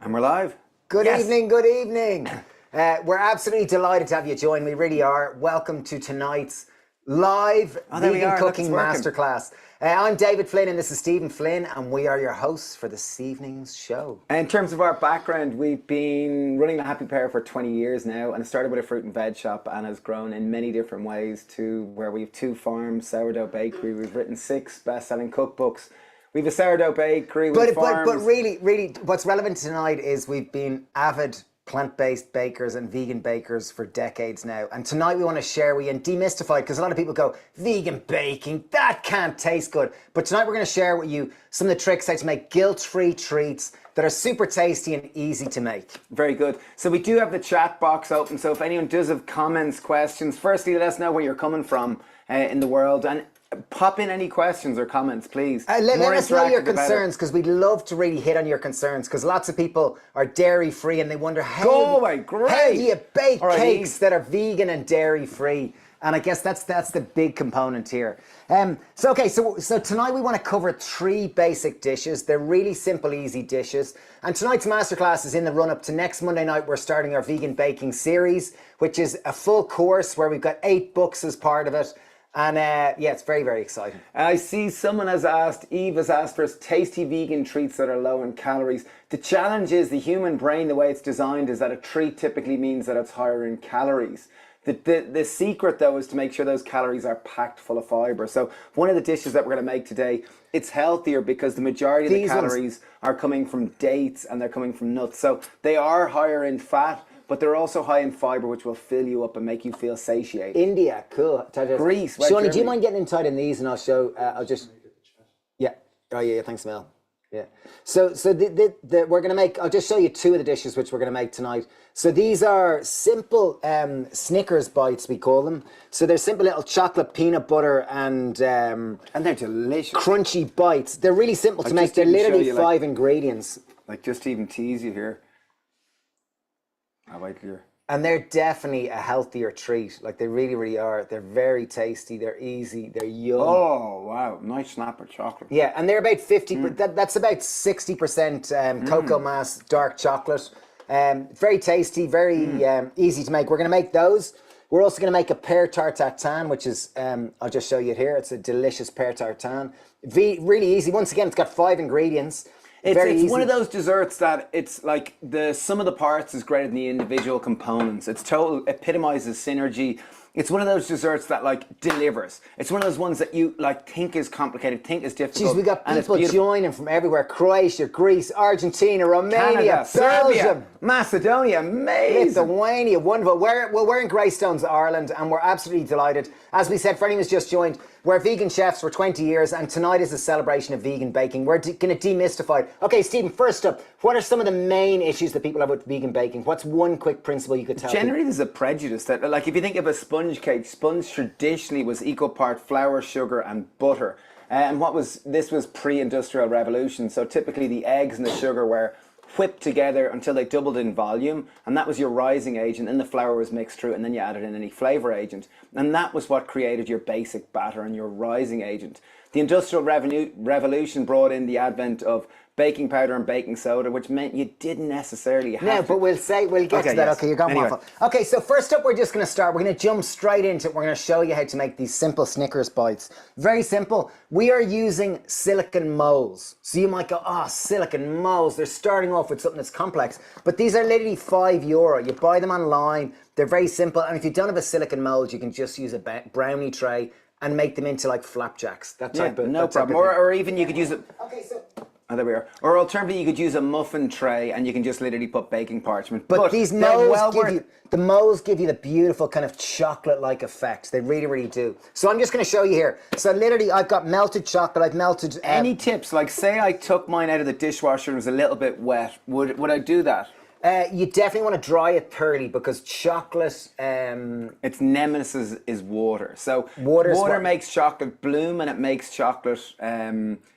And we're live. Good evening, good evening. We're absolutely delighted to have you join. We really are. Welcome to tonight's live vegan cooking masterclass. I'm David Flynn and this is Stephen Flynn, and we are your hosts for this evening's show. In terms of our background, we've been running the Happy Pear for 20 years now, and it started with a fruit and veg shop and has grown in many different ways to where we have 2 farms, sourdough bakery. We've written 6 best-selling cookbooks. We have a sourdough bakery with farms. But really, what's relevant tonight is we've been avid plant-based bakers and vegan bakers for decades now. And tonight we want to share with you and demystify, because a lot of people go, vegan baking, that can't taste good. But tonight we're going to share with you some of the tricks how to make guilt-free treats that are super tasty and easy to make. Very good. So we do have the chat box open. So if anyone does have comments, questions, firstly, let us know where you're coming from in the world. And pop in any questions or comments, please. Let us know your concerns, because we'd love to really hit on your concerns, because lots of people are dairy free and they wonder how do you bake cakes that are vegan and dairy free? And I guess that's the big component here. So tonight we want to cover 3 basic dishes. They're really simple, easy dishes. And tonight's masterclass is in the run-up to next Monday night. We're starting our vegan baking series, which is a full course where we've got 8 books as part of it. And it's very, very exciting. I see someone has asked, Eve has asked for us tasty vegan treats that are low in calories. The challenge is the human brain, the way it's designed, is that a treat typically means that it's higher in calories. The secret, though, is to make sure those calories are packed full of fibre. So one of the dishes that we're going to make today, it's healthier because the majority of the calories are coming from dates and they're coming from nuts. So they are higher in fat, but they're also high in fibre, which will fill you up and make you feel satiated. India, cool. Greece, Shawnee, do you mind getting inside in these and I'll show, yeah. Oh yeah, thanks Mel. Yeah. So we're going to make, I'll just show you 2 of the dishes which we're going to make tonight. So these are simple Snickers bites, we call them. So they're simple little chocolate, peanut butter and they're delicious. Crunchy bites. They're really simple to make. They're literally 5 ingredients. Like just to even tease you here. And they're definitely a healthier treat. Like they really, really are. They're very tasty. They're easy. They're yum. Oh, wow. Nice snap of chocolate. Yeah, and they're about 50, that's about 60% cocoa mass, dark chocolate. Very tasty, very easy to make. We're going to make those. We're also going to make a Pear Tarte Tatin, which is, I'll just show you it here. It's a delicious Pear Tarte Tatin. Really easy. Once again, it's got 5 ingredients. It's one of those desserts that it's like the sum of the parts is greater than the individual components. It's total epitomizes synergy. It's one of those desserts that like delivers. It's one of those ones that you like think is complicated, think is difficult. Jeez, we got people joining from everywhere: Croatia, Greece, Argentina, Romania, Canada, Belgium, Serbia, Macedonia, amazing. Lithuania, wonderful. We're in Greystones, Ireland, and we're absolutely delighted. As we said, for anyone who's just joined, we're vegan chefs for 20 years, and tonight is a celebration of vegan baking. We're going to demystify. Okay, Stephen, first up, what are some of the main issues that people have with vegan baking? What's one quick principle you could tell Generally, there's a prejudice that, like, if you think of a sponge cake, sponge traditionally was equal part flour, sugar, and butter. And this was pre-industrial revolution. So typically the eggs and the sugar were whipped together until they doubled in volume, and that was your rising agent, and the flour was mixed through, and then you added in any flavor agent, and that was what created your basic batter and your rising agent. The industrial revolution brought in the advent of baking powder and baking soda, which meant you didn't necessarily have to. But we'll get to that. Yes. Okay, you're going waffle. Okay, so first up, we're just going to start. We're going to jump straight into it. We're going to show you how to make these simple Snickers bites. Very simple. We are using silicon molds. So you might go, silicon molds. They're starting off with something that's complex. But these are literally €5. You buy them online. They're very simple. And if you don't have a silicon mold, you can just use a brownie tray and make them into like flapjacks. That type of no problem. Or even you could use it. Okay, so. Oh, there we are. Or alternatively, you could use a muffin tray and you can just literally put baking parchment. But these molds give you the beautiful kind of chocolate-like effect. They really, really do. So I'm just going to show you here. So literally, I've got melted chocolate. I've melted... Any tips? Like, say I took mine out of the dishwasher and it was a little bit wet. Would I do that? You definitely want to dry it thoroughly because chocolate... its nemesis is water. So water makes chocolate bloom and it makes chocolate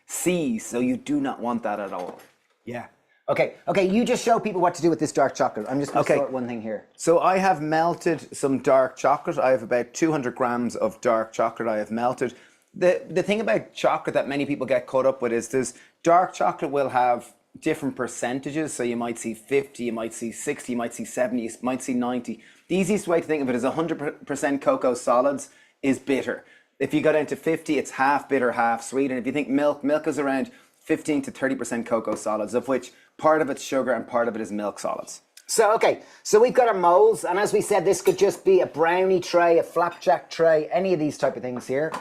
seize. So you do not want that at all. Yeah. Okay, you just show people what to do with this dark chocolate. I'm just going to start one thing here. So I have melted some dark chocolate. I have about 200 grams of dark chocolate I have melted. The thing about chocolate that many people get caught up with is dark chocolate will have different percentages. So you might see 50, you might see 60, you might see 70, you might see 90. The easiest way to think of it is 100% cocoa solids is bitter. If you go down to 50, it's half bitter, half sweet. And if you think milk is around 15 to 30% cocoa solids, of which part of it's sugar and part of it is milk solids. So, okay, so we've got our molds, and as we said, this could just be a brownie tray, a flapjack tray, any of these type of things here.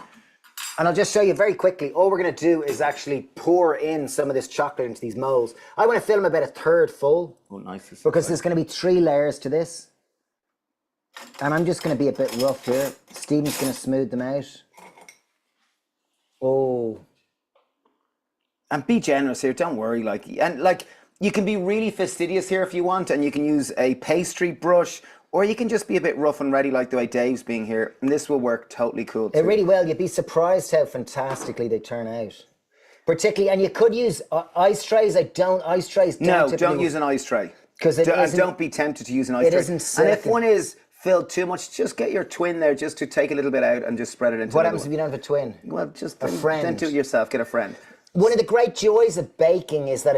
And I'll just show you very quickly. All we're going to do is actually pour in some of this chocolate into these molds. I want to fill them about a third full. Oh, nice. Because there's going to be 3 layers to this. And I'm just going to be a bit rough here. Stephen's going to smooth them out. Oh. And be generous here, don't worry. You can be really fastidious here if you want, and you can use a pastry brush, or you can just be a bit rough and ready like the way Dave's being here, and this will work totally cool too. It really will. You'd be surprised how fantastically they turn out. Particularly, and you could use ice trays. Ice trays don't use an ice tray. And don't be tempted to use an ice tray. It isn't silicone. And if one is filled too much, just get your twin there just to take a little bit out and just spread it into What happens if you don't have a twin? Well, just a friend. Then do it yourself, get a friend. One of the great joys of baking is that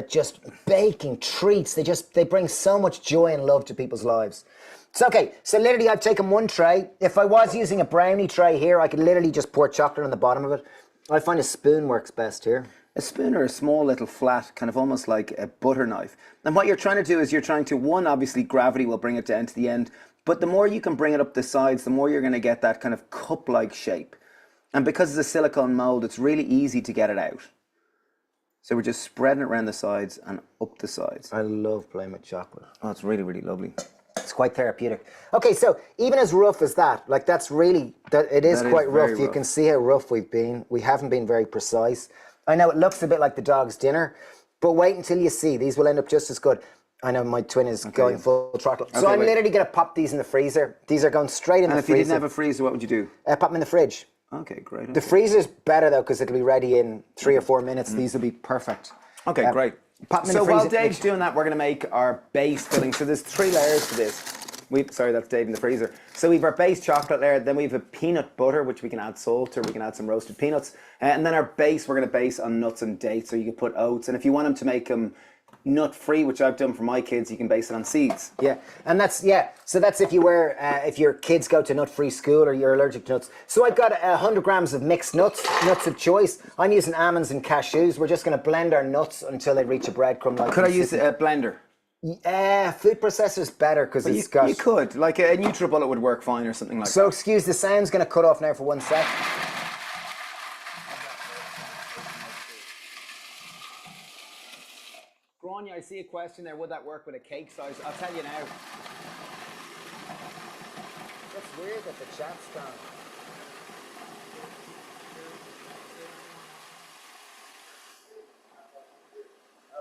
baking treats, they bring so much joy and love to people's lives. So, okay, so literally I've taken one tray. If I was using a brownie tray here, I could literally just pour chocolate on the bottom of it. I find a spoon works best here. A spoon or a small little flat, kind of almost like a butter knife. And what you're trying to do is one, obviously gravity will bring it down to the end, but the more you can bring it up the sides, the more you're going to get that kind of cup-like shape. And because it's a silicone mold, it's really easy to get it out. So we're just spreading it around the sides and up the sides. I love playing with chocolate. Oh, it's really, really lovely. It's quite therapeutic. Okay, so even as rough as that, it is quite rough. You can see how rough we've been. We haven't been very precise. I know it looks a bit like the dog's dinner, but wait until you see. These will end up just as good. I know my twin is going full throttle. So I'm literally going to pop these in the freezer. These are going straight in the freezer. And if you didn't have a freezer, what would you do? Pop them in the fridge. Okay, great. The freezer's better though because it'll be ready in 3 or 4 minutes. These will be perfect. Okay, great. So while Dave's doing that, we're going to make our base filling. So there's 3 layers to this. Sorry, that's Dave in the freezer. So we've our base chocolate layer, then we have a peanut butter, which we can add salt or we can add some roasted peanuts. And then our base, we're going to base on nuts and dates. So you can put oats. And if you want them to make them nut-free, which I've done for my kids, you can base it on seeds. Yeah, and so that's if if your kids go to nut-free school or you're allergic to nuts. So I've got 100 grams of mixed nuts of choice. I'm using almonds and cashews. We're just going to blend our nuts until they reach a breadcrumb-like. Could I use a blender? Food processor's better because it's got... You could, like a NutriBullet would work fine or something like that. So excuse the sound's going to cut off now for 1 sec. Grania, I see a question there. Would that work with a cake size? I'll tell you now. That's weird that the chat's gone.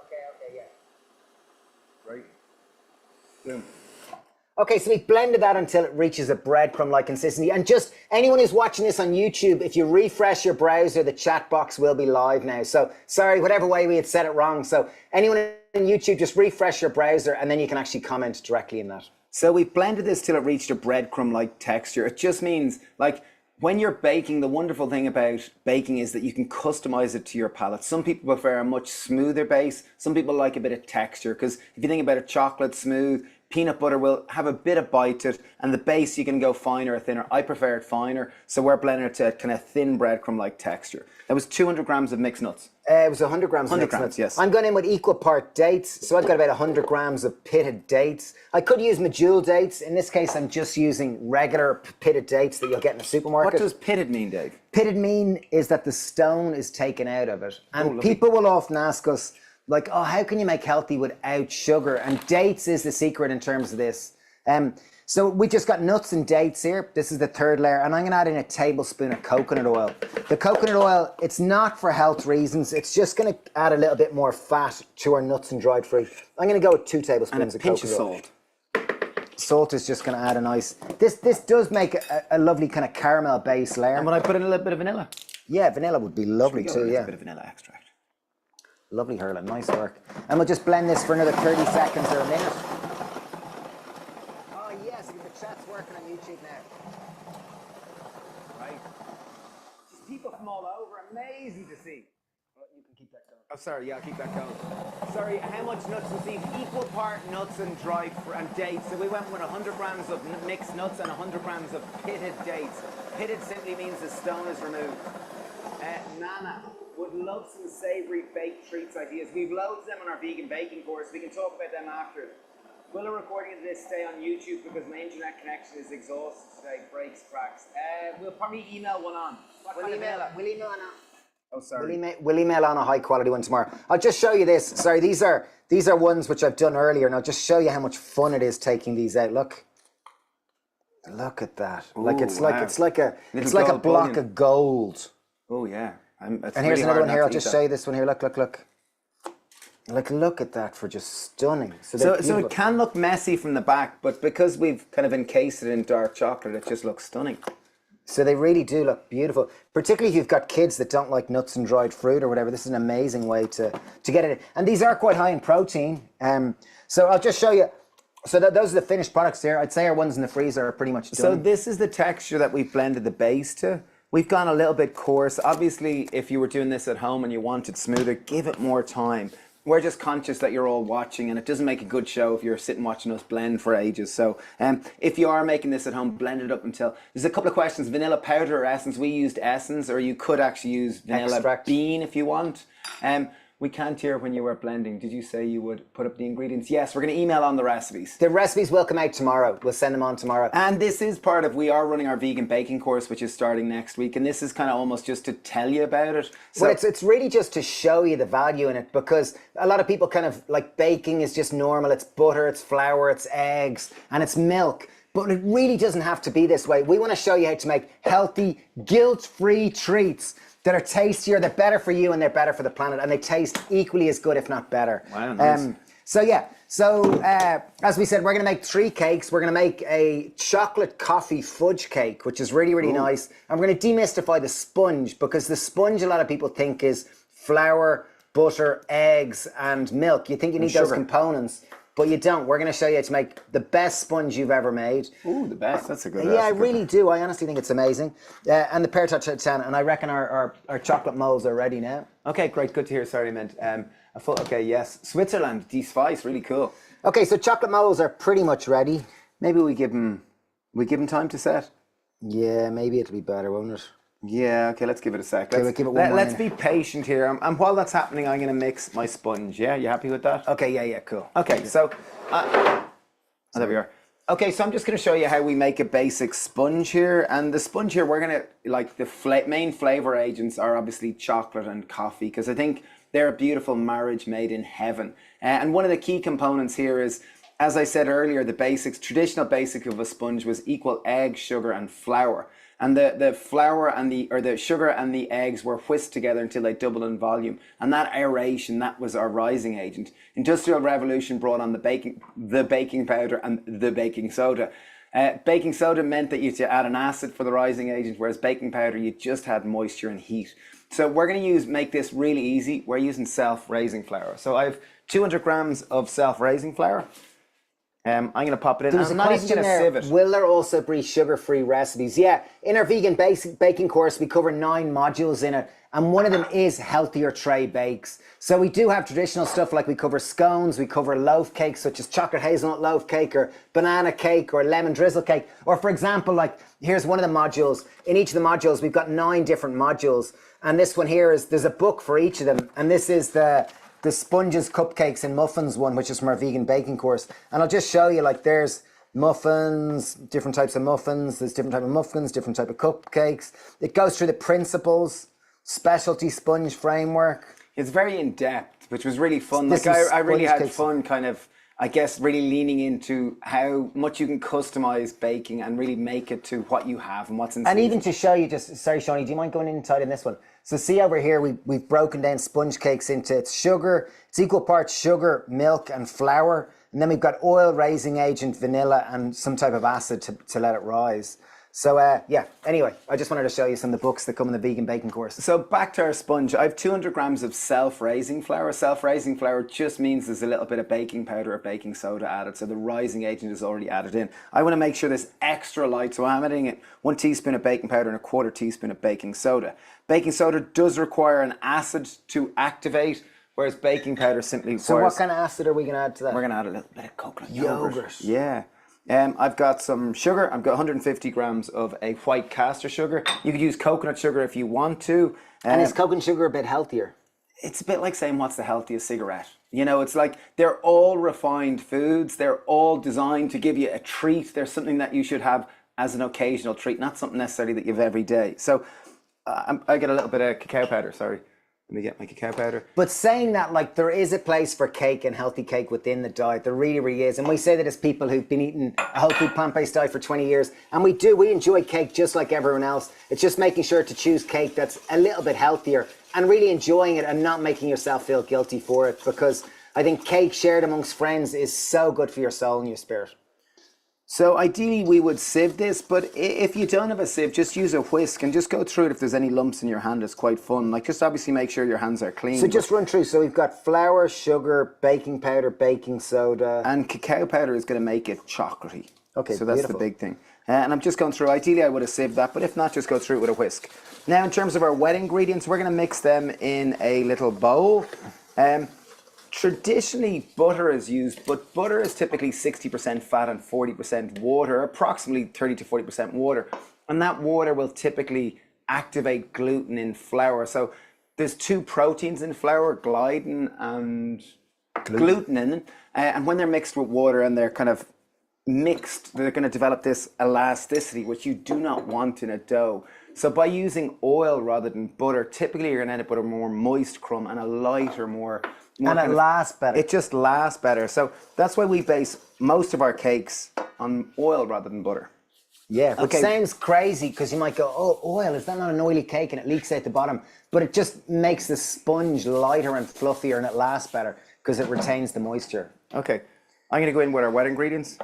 Okay, yeah. Right. Boom. Okay, so we've blended that until it reaches a breadcrumb-like consistency. And just anyone who's watching this on YouTube, if you refresh your browser, the chat box will be live now. So sorry, whatever way we had said it wrong. So anyone on YouTube, just refresh your browser and then you can actually comment directly in that. So we've blended this till it reached a breadcrumb-like texture. It just means, like, when you're baking, the wonderful thing about baking is that you can customize it to your palate. Some people prefer a much smoother base. Some people like a bit of texture, because if you think about it, chocolate smooth, peanut butter will have a bit of bite to it, and the base you can go finer or thinner. I prefer it finer, so we're blending it to a kind of thin breadcrumb-like texture. That was 200 grams of mixed nuts. It was 100 grams of mixed nuts. Yes. I'm going in with equal part dates, so I've got about 100 grams of pitted dates. I could use medjool dates. In this case, I'm just using regular pitted dates that you'll get in the supermarket. What does pitted mean, Dave? Pitted mean is that the stone is taken out of it. And people will often ask us, like, oh, how can you make healthy without sugar? And dates is the secret in terms of this. So we just got nuts and dates here. This is the 3rd layer. And I'm going to add in a tablespoon of coconut oil. The coconut oil, it's not for health reasons. It's just going to add a little bit more fat to our nuts and dried fruit. I'm going to go with 2 tablespoons of coconut oil. And a pinch of salt. Salt is just going to add a nice... This does make a lovely kind of caramel base layer. And when I put in a little bit of vanilla? Yeah, vanilla would be lovely too, yeah. A bit of vanilla extract. Lovely, Hurlin. Nice work. And we'll just blend this for another 30 seconds or a minute. Oh, yes. The chat's working on YouTube now. Right. Just people from all over. Amazing to see. Well, you can keep that going. Oh, sorry, yeah, I'll keep that going. Sorry, how much nuts was these? Equal part nuts and and dates. So we went with 100 grams of mixed nuts and 100 grams of pitted dates. Pitted simply means the stone is removed. Nana would love some savory baked treats ideas. We've loads of them on our vegan baking course. We can talk about them after. Will a recording of this stay on YouTube because my internet connection is exhausted today, breaks, cracks. We'll probably email one on. We'll email on. Oh, sorry. We'll email on a high quality one tomorrow. I'll just show you this. Sorry, these are ones which I've done earlier, and I'll just show you how much fun it is taking these out. Look at that. Ooh, like it's like a block bullion. of gold. Oh yeah. And here's another one here. I'll just show you this one here. Look. Like, look at that for just stunning. So it can look messy from the back, but because we've kind of encased it in dark chocolate, it just looks stunning. So they really do look beautiful, particularly if you've got kids that don't like nuts and dried fruit or whatever. This is an amazing way to get it in. And these are quite high in protein. So I'll just show you. So those are the finished products here. I'd say our ones in the freezer are pretty much done. So this is the texture that we've blended the base to. We've gone a little bit coarse. Obviously, if you were doing this at home and you want it smoother, give it more time. We're just conscious that you're all watching, and it doesn't make a good show if you're sitting watching us blend for ages. So if you are making this at home, blend it up until... There's a couple of questions. Vanilla powder or essence? We used essence, or you could actually use vanilla extract bean if you want. We can't hear when you were blending. Did you say you would put up the ingredients? Yes, we're going to email on the recipes. The recipes will come out tomorrow. We'll send them on tomorrow. And this is part of, we are running our vegan baking course, which is starting next week. And this is kind of almost just to tell you about it. So well, it's really just to show you the value in it, because a lot of people kind of like baking is just normal. It's butter, it's flour, it's eggs, and it's milk. But it really doesn't have to be this way. We want to show you how to make healthy, guilt-free treats that are tastier, they're better for you, and they're better for the planet, and they taste equally as good, if not better. Wow, nice. As we said, we're going to make 3 cakes. We're going to make a chocolate coffee fudge cake, which is really, really nice. And we're going to demystify the sponge, because the sponge, a lot of people think is flour, butter, eggs, and milk. You think you need those components, but you don't. We're going to show you how to make the best sponge you've ever made. Ooh, the best. That's a good. Yeah, I really do. I honestly think it's amazing. And the Pear Tarte Tatin, and I reckon our chocolate molds are ready now. Okay, great. Good to hear. Sorry, I meant okay, yes. Switzerland, de-spice, really cool. Okay, so chocolate molds are pretty much ready. Maybe we give them time to set. Yeah, maybe it'll be better, won't it? Yeah, okay, let's give it a sec. Let's be patient here. And while that's happening, I'm going to mix my sponge. Yeah, you happy with that? Okay, yeah, cool. Okay, so... there we are. Okay, so I'm just going to show you how we make a basic sponge here. And the sponge here, we're going to... Like, the main flavor agents are obviously chocolate and coffee, because I think they're a beautiful marriage made in heaven. And one of the key components here is, as I said earlier, the basics, traditional basic of a sponge was equal egg, sugar, and flour. And the flour and the sugar and the eggs were whisked together until they doubled in volume. And that aeration, that was our rising agent. Industrial Revolution brought on the baking powder and the baking soda. Baking soda meant that you had to add an acid for the rising agent, whereas baking powder, you just had moisture and heat. So we're going to make this really easy. We're using self-raising flour. So I have 200 grams of self-raising flour. I'm going to pop it in. I'm not even going to sieve it. Will there also be sugar-free recipes? Yeah, in our vegan baking course, we cover 9 modules in it, and one of them is healthier tray bakes. So we do have traditional stuff, like we cover scones, we cover loaf cakes, such as chocolate hazelnut loaf cake, or banana cake, or lemon drizzle cake. Or for example, like, here's one of the modules. In each of the modules, we've got 9 different modules. And this one here there's a book for each of them. And this is the sponges, cupcakes, and muffins one, which is from our vegan baking course. And I'll just show you, like, there's muffins, different types of muffins, there's different type of muffins, different type of cupcakes. It goes through the principles, specialty sponge framework. It's very in-depth, which was really fun. Like, I really had fun kind of, I guess, really leaning into how much you can customize baking and really make it to what you have and what's in And season. even to show you, sorry, Shawnee, do you mind going inside in this one? So see over here, we've broken down sponge cakes into it's equal parts sugar, milk, and flour. And then we've got oil, raising agent, vanilla, and some type of acid to let it rise. So anyway, I just wanted to show you some of the books that come in the vegan baking course. So back to our sponge, I have 200 grams of self-raising flour. Self-raising flour just means there's a little bit of baking powder or baking soda added, so the rising agent is already added in. I want to make sure this extra light, so I'm adding 1 teaspoon of baking powder and 1/4 teaspoon of baking soda. Baking soda does require an acid to activate, Whereas baking powder simply requires... So what kind of acid are we going to add to that? We're going to add a little bit of coconut yogurt. Yeah. I've got some sugar. I've got 150 grams of a white castor sugar. You could use coconut sugar if you want to. And is coconut sugar a bit healthier? It's a bit like saying what's the healthiest cigarette. You know, it's like they're all refined foods. They're all designed to give you a treat. They're something that you should have as an occasional treat, not something necessarily that you have every day. So I get a little bit of cacao powder, sorry. Let me get my cacao powder. But saying that, like, there is a place for cake and healthy cake within the diet. There really, really is. And we say that as people who've been eating a whole food plant-based diet for 20 years. And we enjoy cake just like everyone else. It's just making sure to choose cake that's a little bit healthier and really enjoying it and not making yourself feel guilty for it. Because I think cake shared amongst friends is so good for your soul and your spirit. So ideally we would sieve this, but if you don't have a sieve, just use a whisk and just go through it if there's any lumps in your hand. It's quite fun. Like, just obviously make sure your hands are clean. So just run through. So we've got flour, sugar, baking powder, baking soda. And cacao powder is going to make it chocolatey. Okay, so that's beautiful. the big thing. And I'm just going through. Ideally I would have sieved that, but if not, just go through it with a whisk. Now in terms of our wet ingredients, we're going to mix them in a little bowl. Traditionally, butter is used, but butter is typically 60% fat and 40% water, approximately 30 to 40% water. And that water will typically activate gluten in flour. So there's two proteins in flour, gliadin and glutenin. And when they're mixed with water and they're kind of mixed, they're going to develop this elasticity, which you do not want in a dough. So by using oil rather than butter, typically you're going to end up with a more moist crumb and a lighter, more and it lasts better. It just lasts better. So that's why we base most of our cakes on oil rather than butter. Yeah, which sounds crazy because you might go, oh, oil, is that not an oily cake? And it leaks out the bottom. But it just makes the sponge lighter and fluffier and it lasts better because it retains the moisture. Okay, I'm going to go in with our wet ingredients.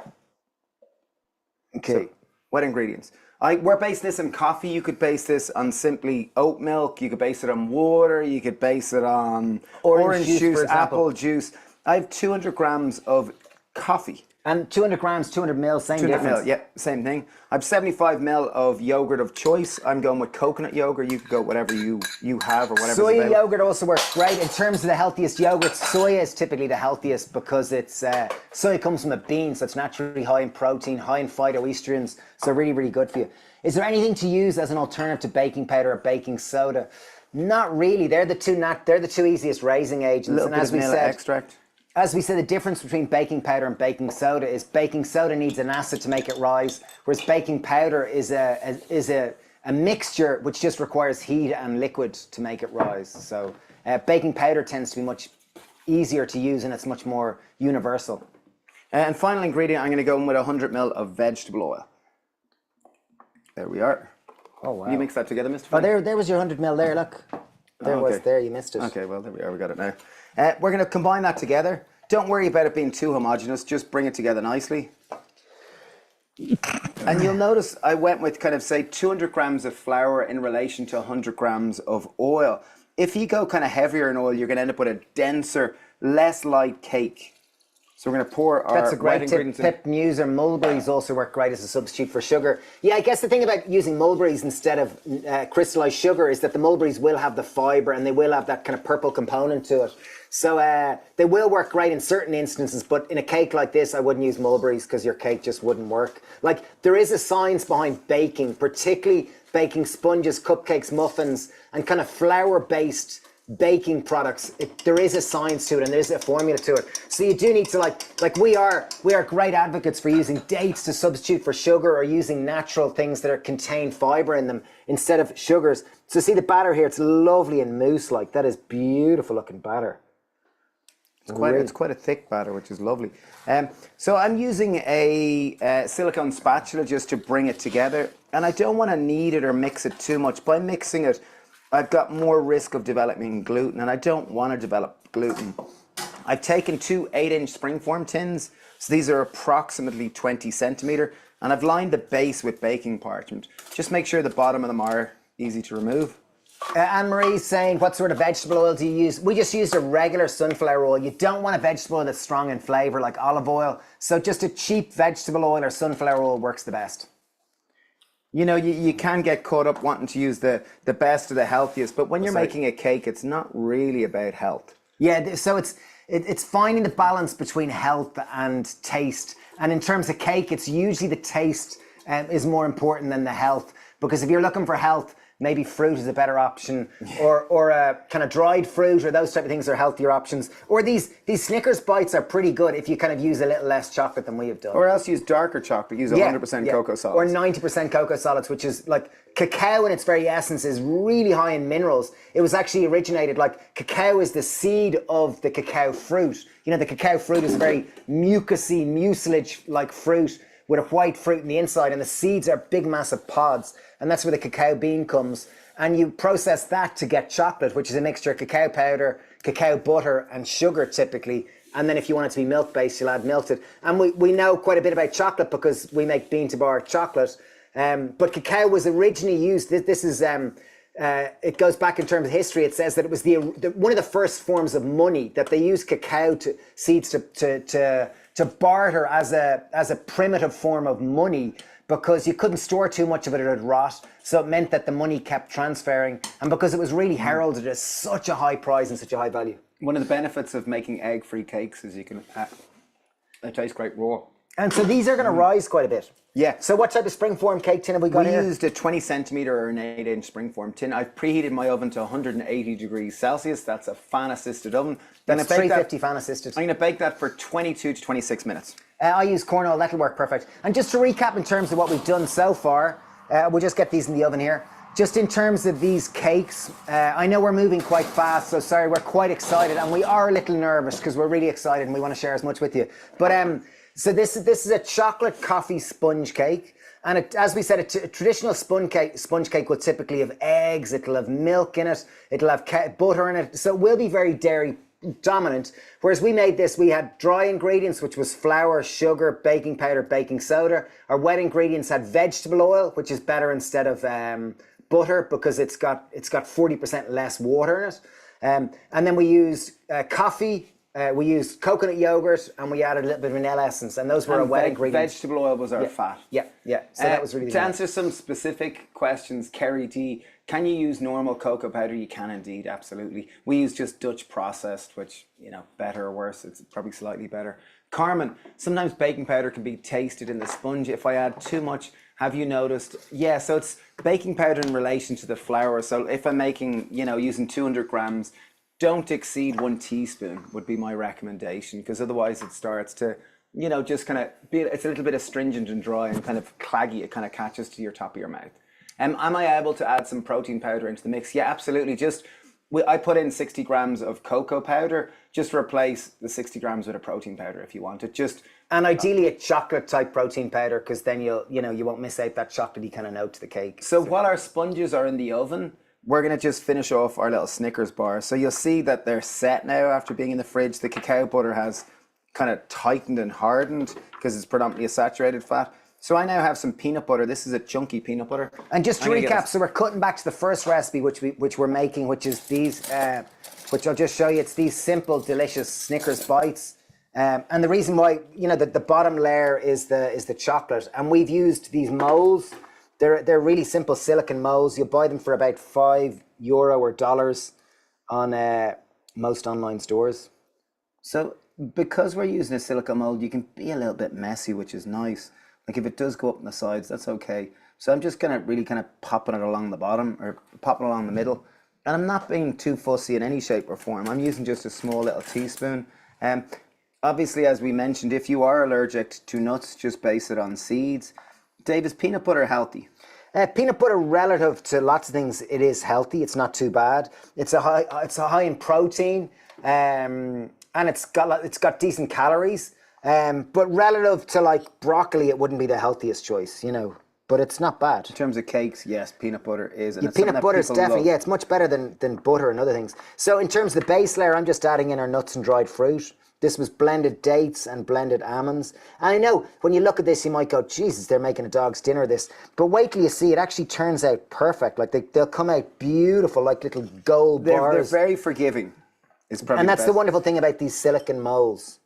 Okay, so, wet ingredients. We're basing this on coffee. You could base this on simply oat milk. You could base it on water. You could base it on orange juice, apple juice. I have 200 grams of coffee. And 200 grams, 200 mils, same difference. 200 ml, yeah, same thing. I have 75 ml of yogurt of choice. I'm going with coconut yogurt. You could go whatever you have or whatever. Soya yogurt also works great. In terms of the healthiest yogurt, soya is typically the healthiest because it's soya comes from a bean, so it's naturally high in protein, high in phytoestrogens, so really, really good for you. Is there anything to use as an alternative to baking powder or baking soda? Not really. They're the two easiest raising agents. A little bit of vanilla extract. As we said, the difference between baking powder and baking soda is baking soda needs an acid to make it rise, whereas baking powder is a mixture which just requires heat and liquid to make it rise. So baking powder tends to be much easier to use and it's much more universal. And final ingredient, I'm going to go in with 100 ml of vegetable oil. There we are. Oh, wow. You mix that together, Mr. Oh, there was your 100 ml there, look. There, you missed it. Okay, well, there we are, we got it now. We're going to combine that together. Don't worry about it being too homogeneous, just bring it together nicely. And you'll notice I went with kind of, say, 200 grams of flour in relation to 100 grams of oil. If you go kind of heavier in oil, you're going to end up with a denser, less light cake. So we're going to pour our That's a great tip. Pip Muser mulberries also work great as a substitute for sugar. Yeah, I guess the thing about using mulberries instead of crystallized sugar is that the mulberries will have the fiber and they will have that kind of purple component to it. So they will work great in certain instances, but in a cake like this, I wouldn't use mulberries because your cake just wouldn't work. Like, there is a science behind baking, particularly baking sponges, cupcakes, muffins, and kind of flour-based baking products. There is a science to it and there's a formula to it. So you do need to like we are great advocates for using dates to substitute for sugar or using natural things that contain fiber in them instead of sugars. So see the batter here, it's lovely and mousse like. That is beautiful looking batter. It's quite a thick batter, which is lovely. So I'm using a silicone spatula just to bring it together, and I don't want to knead it or mix it too much. By mixing it, I've got more risk of developing gluten, and I don't want to develop gluten. I've taken two 8-inch springform tins, so these are approximately 20 centimeter, and I've lined the base with baking parchment. Just make sure the bottom of them are easy to remove. Anne-Marie's saying, what sort of vegetable oil do you use? We just used a regular sunflower oil. You don't want a vegetable oil that's strong in flavor like olive oil, so just a cheap vegetable oil or sunflower oil works the best. You know, you can get caught up wanting to use the best or the healthiest, but when you're making a cake, it's not really about health. Yeah, so it's finding the balance between health and taste. And in terms of cake, it's usually the taste is more important than the health. Because if you're looking for health, maybe fruit is a better option, or a kind of dried fruit, or those type of things are healthier options. Or these Snickers bites are pretty good if you kind of use a little less chocolate than we have done. Or else use darker chocolate, use 100% cocoa solids. Or 90% cocoa solids, which is like cacao in its very essence is really high in minerals. It was actually originated, like cacao is the seed of the cacao fruit. You know, the cacao fruit is a very mucousy, mucilage-like fruit with a white fruit in the inside, and the seeds are big, massive pods. And that's where the cacao bean comes. And you process that to get chocolate, which is a mixture of cacao powder, cacao butter, and sugar typically. And then if you want it to be milk-based, you'll add milk to it. And we know quite a bit about chocolate because we make bean-to-bar chocolate. But cacao was originally used, this is, it goes back in terms of history. It says that it was one of the first forms of money, that they used cacao seeds to barter as a primitive form of money, because you couldn't store too much of it, it would rot. So it meant that the money kept transferring. And because it was really heralded as such a high prize and such a high value. One of the benefits of making egg-free cakes is you can, they taste great raw. And so these are going to rise quite a bit. Yeah. So what type of springform cake tin have we got here? We used a 20 centimetre or an 8-inch springform tin. I've preheated my oven to 180 degrees Celsius. That's a fan-assisted oven. That's 350 fan-assisted. I'm going to bake that for 22 to 26 minutes. I use corn oil, that'll work perfect. And just to recap in terms of what we've done so far, we'll just get these in the oven here. Just in terms of these cakes, I know we're moving quite fast, so sorry, we're quite excited, and we are a little nervous because we're really excited and we want to share as much with you. But so this is a chocolate coffee sponge cake. And as we said, a traditional sponge cake will typically have eggs, it'll have milk in it, it'll have butter in it. So it will be very dairy dominant. Whereas we made this, we had dry ingredients, which was flour, sugar, baking powder, baking soda. Our wet ingredients had vegetable oil, which is better instead of butter because it's got 40% less water in it. And then we used coffee. We used coconut yogurt, and we added a little bit of vanilla essence, and those were our wet ingredients. Vegetable oil was our fat. Yeah. So that was really to answer some specific questions. Kerry D, can you use normal cocoa powder? You can indeed, absolutely. We use just Dutch processed, which, you know, better or worse, it's probably slightly better. Carmen, sometimes baking powder can be tasted in the sponge. If I add too much, have you noticed? Yeah, so it's baking powder in relation to the flour. So if I'm making, you know, using 200 grams, don't exceed 1 teaspoon would be my recommendation, because otherwise it starts to, you know, just kind of it's a little bit astringent and dry and kind of claggy. It kind of catches to your top of your mouth. Am I able to add some protein powder into the mix? Yeah, absolutely. I put in 60 grams of cocoa powder. Just replace the 60 grams with a protein powder if you want it. And ideally a chocolate type protein powder, because then you won't miss out that chocolatey kind of note to the cake. So while our sponges are in the oven, we're going to just finish off our little Snickers bar. So you'll see that they're set now after being in the fridge. The cacao butter has kind of tightened and hardened because it's predominantly a saturated fat. So I now have some peanut butter. This is a chunky peanut butter. And just to recap, so we're cutting back to the first recipe which we're making, which is these, which I'll just show you. It's these simple, delicious Snickers bites. And the reason why, you know, that the bottom layer is the chocolate, and we've used these molds. They're really simple silicone molds. You'll buy them for about €5 or dollars on most online stores. So because we're using a silicone mold, you can be a little bit messy, which is nice. Like if it does go up on the sides, that's okay. So I'm just gonna really kind of popping it along the bottom or popping along the middle. And I'm not being too fussy in any shape or form. I'm using just a small little teaspoon. Obviously, as we mentioned, if you are allergic to nuts, just base it on seeds. Dave, is peanut butter healthy? Peanut butter, relative to lots of things, it is healthy. It's not too bad. It's a high in protein, and it's got decent calories. But relative to like broccoli, it wouldn't be the healthiest choice, you know. But it's not bad. In terms of cakes, yes, peanut butter is. And peanut butter is definitely, it's much better than butter and other things. So in terms of the base layer, I'm just adding in our nuts and dried fruit. This was blended dates and blended almonds. And I know when you look at this, you might go, Jesus, they're making a dog's dinner of this. But wait till you see, it actually turns out perfect. Like they'll come out beautiful, like little gold bars. They're very forgiving. And that's the wonderful thing about these silicone molds.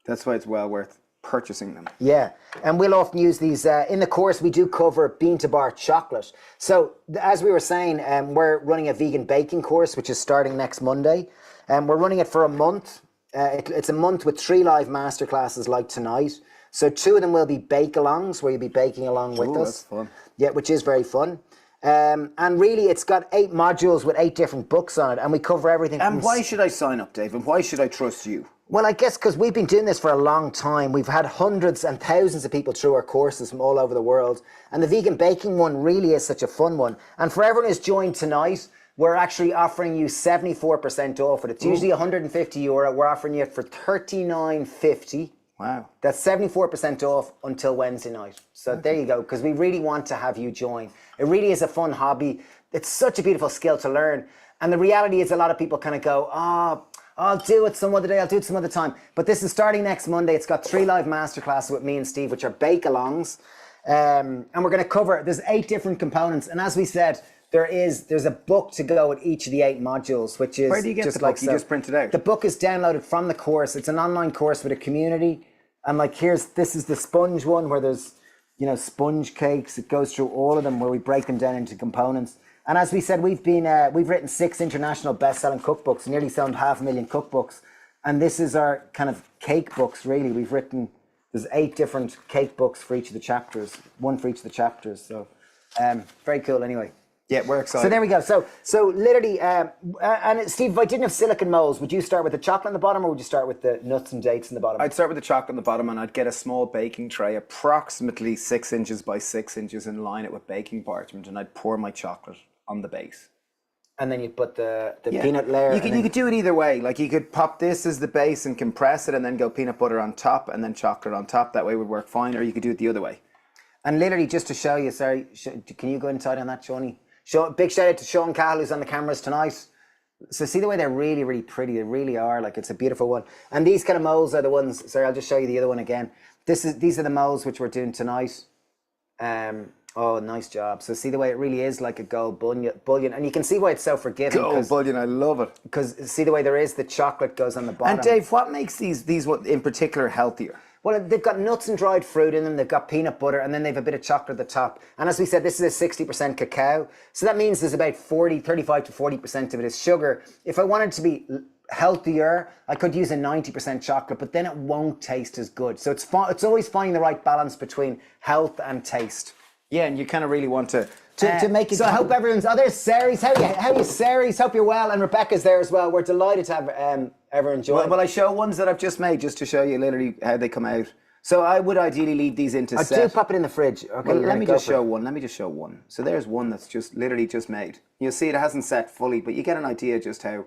That's why it's well worth purchasing them. Yeah, and we'll often use these. In the course, we do cover bean-to-bar chocolate. So as we were saying, we're running a vegan baking course, which is starting next Monday. We're running it for a month. It's a month with 3 live masterclasses like tonight. So 2 of them will be bake-alongs, where you'll be baking along with us. That's fun. Yeah, which is very fun. And really, it's got 8 modules with 8 different books on it, and we cover everything. And why should I sign up, Dave? And why should I trust you? Well, I guess because we've been doing this for a long time. We've had hundreds and thousands of people through our courses from all over the world. And the vegan baking one really is such a fun one. And for everyone who's joined tonight, we're actually offering you 74% off it. It's usually €150. We're offering you it for $39.50. Wow. That's 74% off until Wednesday night. So there you go, because we really want to have you join. It really is a fun hobby. It's such a beautiful skill to learn. And the reality is a lot of people kind of go, I'll do it some other day, I'll do it some other time. But this is starting next Monday. It's got 3 live masterclasses with me and Steve, which are bake-alongs. And we're going to cover, there's 8 different components. And as we said, there's a book to go with each of the 8 modules, which is where do you get just the book? like You just print it out? The book is downloaded from the course. It's an online course with a community. And like this is the sponge one where there's, sponge cakes. It goes through all of them where we break them down into components. And as we said, we've written 6 international best-selling cookbooks, nearly sold 500,000 cookbooks. And this is our kind of cake books, really. There's 8 different cake books for each of the chapters, 1 for each of the chapters. So very cool anyway. Yeah, we're excited. So there we go. So literally, and Steve, if I didn't have silicone molds, would you start with the chocolate on the bottom, or would you start with the nuts and dates in the bottom? I'd start with the chocolate on the bottom, and I'd get a small baking tray, approximately 6 inches by 6 inches, and line it with baking parchment, and I'd pour my chocolate on the base. And then you put the peanut layer. You could do it either way. Like you could pop this as the base and compress it, and then go peanut butter on top, and then chocolate on top. That way would work fine. Or you could do it the other way. And literally, just to show you, sorry, can you go inside on that, Shawnee? Big shout out to Sean Cahill, who's on the cameras tonight. So see the way they're really, really pretty. They really are. Like, it's a beautiful one. And these kind of molds are the ones. Sorry, I'll just show you the other one again. These are the molds which we're doing tonight. Oh, nice job. So see the way it really is like a gold bullion. And you can see why it's so forgiving. Gold bullion, I love it. Because see the way there is, the chocolate goes on the bottom. And Dave, what makes these in particular healthier? Well, they've got nuts and dried fruit in them. They've got peanut butter, and then they've a bit of chocolate at the top. And as we said, this is a 60% cacao. So that means there's about 35 to 40% of it is sugar. If I wanted to be healthier, I could use a 90% chocolate, but then it won't taste as good. So it's always finding the right balance between health and taste. Yeah, and you kind of really want to make it. So I hope everyone's. Oh, there's Saries. How are you, Saries? Hope you're well. And Rebecca's there as well. We're delighted to have everyone join. Well, I show ones that I've just made just to show you literally how they come out. So I would ideally leave these into set. I do pop it in the fridge. Okay, well, let me just show one. So there's one that's just literally just made. You'll see it hasn't set fully, but you get an idea just how.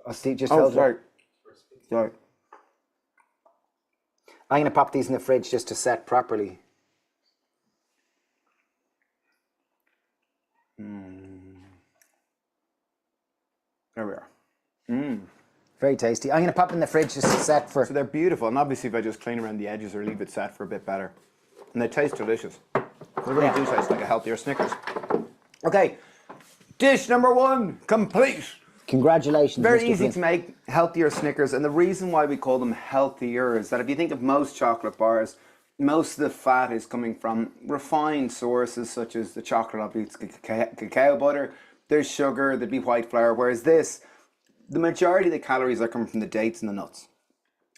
Oh, Steve, just hold sorry. it. Sorry. I'm going to pop these in the fridge just to set properly. There we are. Very tasty. I'm going to pop in the fridge just to set for... So they're beautiful, and obviously if I just clean around the edges or leave it set for a bit better. And they taste delicious. They really do taste like a healthier Snickers. Okay, dish number 1, complete. Congratulations. Very Mr. easy Flynn. to make, healthier Snickers, and the reason why we call them healthier is that if you think of most chocolate bars, most of the fat is coming from refined sources such as the chocolate, obviously cacao butter, there's sugar, there'd be white flour, whereas this, the majority of the calories are coming from the dates and the nuts.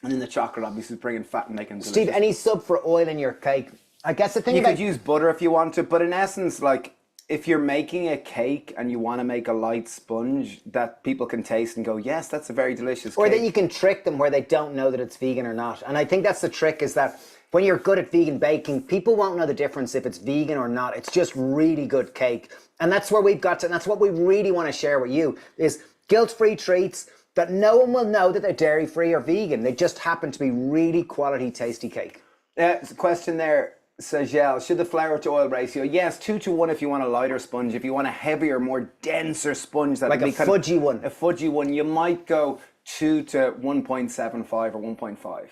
And then the chocolate obviously is bringing fat and making it delicious. Steve, any sub for oil in your cake? I guess the thing you could use butter if you want to, but in essence, like, if you're making a cake and you want to make a light sponge that people can taste and go, yes, that's a very delicious cake. Or that you can trick them where they don't know that it's vegan or not. And I think that's the trick, is that when you're good at vegan baking, people won't know the difference if it's vegan or not. It's just really good cake. And that's where we've got to, and that's what we really want to share with you, is guilt-free treats that no one will know that they're dairy-free or vegan. They just happen to be really quality, tasty cake. Question there, Sajel, should the flour to oil ratio? Yes, 2 to 1 if you want a lighter sponge. If you want a heavier, more denser sponge, that like would be a fudgy one. A fudgy one, you might go 2 to 1.75 or 1.5.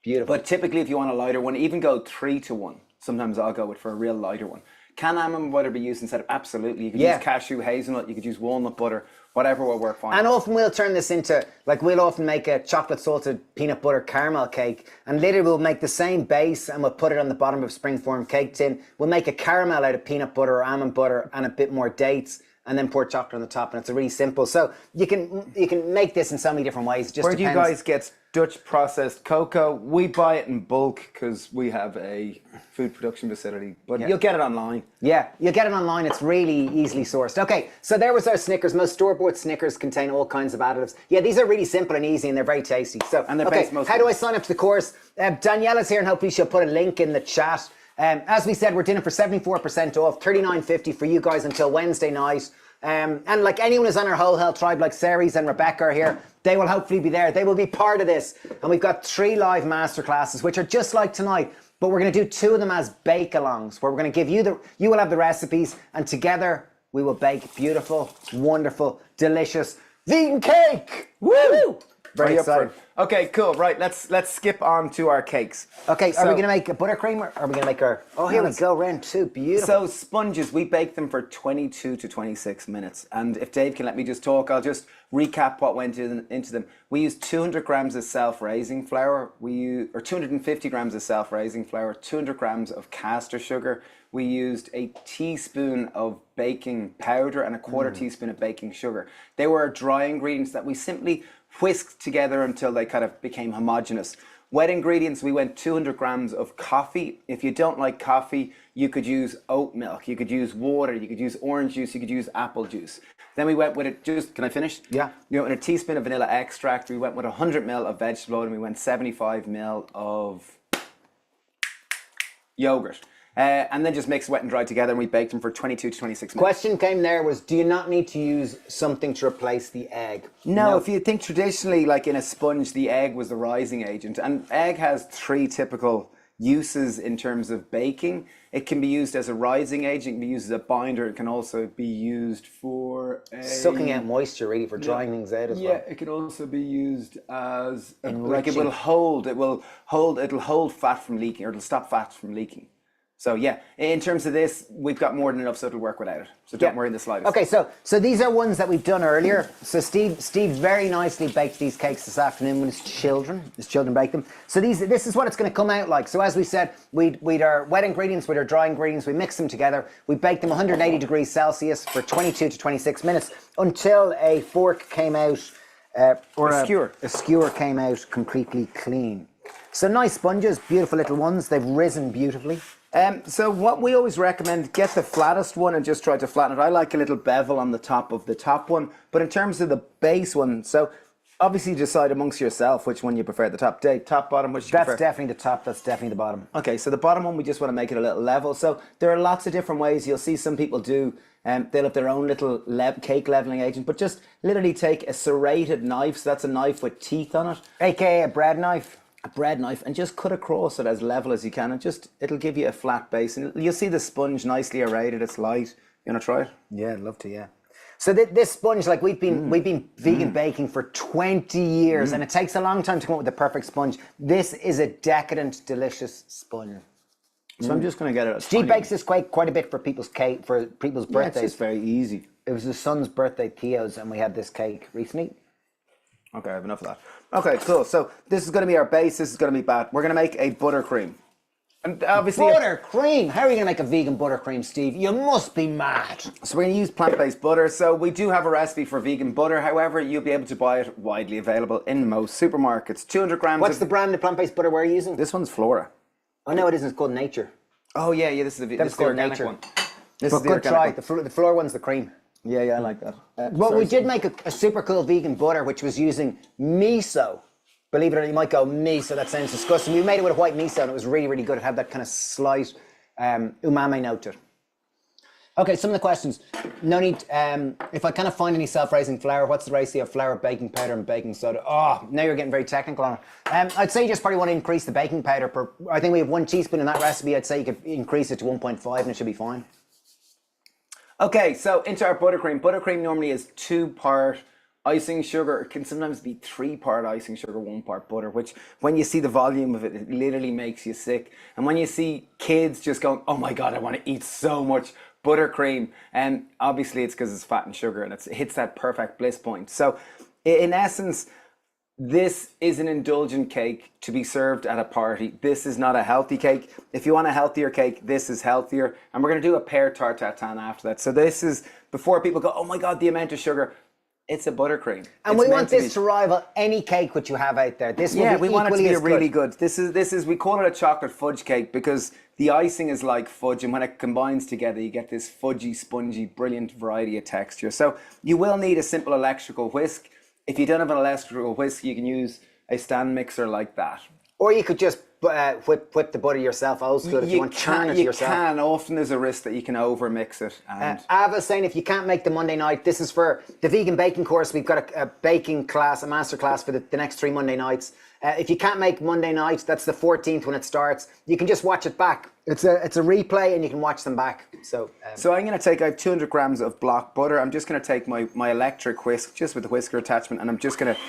Beautiful. But typically if you want a lighter one, even go 3 to 1. Sometimes I'll go with for a real lighter one. Can almond butter be used instead of? Absolutely. You could use cashew, hazelnut, you could use walnut butter, whatever will work fine. And often we'll turn this into, like, we'll often make a chocolate salted peanut butter caramel cake, and later we'll make the same base and we'll put it on the bottom of a springform cake tin. We'll make a caramel out of peanut butter or almond butter and a bit more dates, and then pour chocolate on the top, and it's really simple. So you can make this in so many different ways. It just Where do you depends. guys get Dutch processed cocoa? We buy it in bulk because we have a food production facility, but you'll get it online. Yeah, you'll get it online. It's really easily sourced. Okay, so there was our Snickers. Most store-bought Snickers contain all kinds of additives. Yeah, these are really simple and easy, and they're very tasty. So, and they're how do I sign up to the course? Daniela's here, and hopefully she'll put a link in the chat. As we said, we're doing it for 74% off, $39.50 for you guys until Wednesday night. And like anyone who's on our Whole Health Tribe, like Ceres and Rebecca are here, they will hopefully be there. They will be part of this. And we've got 3 live masterclasses, which are just like tonight, but we're going to do 2 of them as bake-alongs, where we're going to give you you will have the recipes, and together we will bake beautiful, wonderful, delicious vegan cake. Woo! Very excited. Okay, cool. Right, let's skip on to our cakes. Okay, are we going to make a buttercream, or are we going to make our... Oh, here we go, round 2. Beautiful. So sponges, we bake them for 22 to 26 minutes. And if Dave can let me just talk, I'll just recap what went into them. We used 200 grams of self-raising flour, or 250 grams of self-raising flour, 200 grams of caster sugar. We used a teaspoon of baking powder and a quarter teaspoon of baking sugar. They were dry ingredients that we simply whisked together until they kind of became homogeneous. Wet ingredients, we went 200 grams of coffee. If you don't like coffee, you could use oat milk, you could use water, you could use orange juice, you could use apple juice. Then we went with it, can I finish? Yeah. We went with a teaspoon of vanilla extract, we went with 100 ml of vegetable oil, and we went 75 ml of yogurt. And then just mix wet and dry together, and we baked them for 22 to 26 minutes. Question came there was, do you not need to use something to replace the egg? No, if you think traditionally, like in a sponge, the egg was the rising agent. And egg has 3 typical uses in terms of baking. It can be used as a rising agent, it can be used as a binder, it can also be used for sucking out moisture, really, for drying things out as well. Yeah, it can also be used as like it'll hold fat from leaking, or it'll stop fat from leaking. So yeah, in terms of this, we've got more than enough so it'll work without it. So don't worry in the slightest. Okay, so these are ones that we've done earlier. So Steve very nicely baked these cakes this afternoon with his children. His children baked them. So this is what it's going to come out like. So as we said, we'd our wet ingredients with our dry ingredients. We mix them together. We baked them 180 degrees Celsius for 22 to 26 minutes until a fork came out, or a skewer came out completely clean. So nice sponges, beautiful little ones. They've risen beautifully. So what we always recommend, get the flattest one and just try to flatten it. I like a little bevel on the top of the top one, but in terms of the base one, so obviously decide amongst yourself which one you prefer. The top, bottom, which you prefer? That's definitely the top, that's definitely the bottom. Okay, so the bottom one, we just want to make it a little level. So there are lots of different ways. You'll see some people do, they'll have their own little cake leveling agent, but just literally take a serrated knife, so that's a knife with teeth on it. AKA a bread knife. A bread knife, and just cut across it as level as you can, and it'll give you a flat base, and you'll see the sponge nicely aerated. It's light. You want to try it? Yeah, I'd love to. Yeah. So this sponge, like we've been vegan baking for 20 years, and it takes a long time to come up with the perfect sponge. This is a decadent, delicious sponge. So I'm just going to get it. Steve bakes this quite a bit for people's birthdays. It's just very easy. It was his son's birthday, Theo's, and we had this cake recently. Okay, I have enough of that. Okay, cool. So this is going to be our base. This is going to be bad. We're going to make a buttercream. And obviously buttercream? How are you going to make a vegan buttercream, Steve? You must be mad. So we're going to use plant-based butter. So we do have a recipe for vegan butter. However, you'll be able to buy it widely available in most supermarkets. 200 grams. What's the brand of plant-based butter we're using? This one's Flora. Oh, no, it isn't. It's called Nature. Oh, yeah. This is the organic Nature one. This is the good try. The Flora one's the cream. Yeah, I like that. Well, we did make a super cool vegan butter, which was using miso. Believe it or not, you might go miso, that sounds disgusting. We made it with white miso, and it was really, really good. It had that kind of slight umami note to it. Okay, some of the questions. No need, if I kind of find any self-raising flour, what's the ratio of flour, baking powder, and baking soda? Oh, now you're getting very technical on it. I'd say you just probably want to increase the baking powder. I think we have 1 teaspoon in that recipe. I'd say you could increase it to 1.5 and it should be fine. Okay, so into our buttercream. Buttercream normally is 2-part icing sugar. It can sometimes be 3-part icing sugar, 1-part butter, which when you see the volume of it, it literally makes you sick. And when you see kids just going, oh my God, I want to eat so much buttercream, and obviously it's because it's fat and sugar, and it hits that perfect bliss point. So in essence, This is an indulgent cake to be served at a party. This is not a healthy cake. If you want a healthier cake, this is healthier. And we're going to do a Pear Tarte Tatin after that. So this is, before people go, oh my God, the amount of sugar. It's a buttercream. And we want this to rival any cake which you have out there. This will be we want it to be really good. This is we call it a chocolate fudge cake because the icing is like fudge, and when it combines together, you get this fudgy, spongy, brilliant variety of texture. So you will need a simple electrical whisk. If you don't have an electrical whisk, you can use a stand mixer like that. Or you could just whip the butter yourself, old school, if you want to churn it yourself. You can. Often there's a risk that you can over mix it. Ava's saying if you can't make the Monday night, this is for the vegan baking course. We've got a baking class, a master class for the next 3 Monday nights. If you can't make Monday night, that's the 14th when it starts. You can just watch it back. It's a replay and you can watch them back. So I'm going to take out 200 grams of block butter. I'm just going to take my electric whisk, just with the whisker attachment, and I'm just going to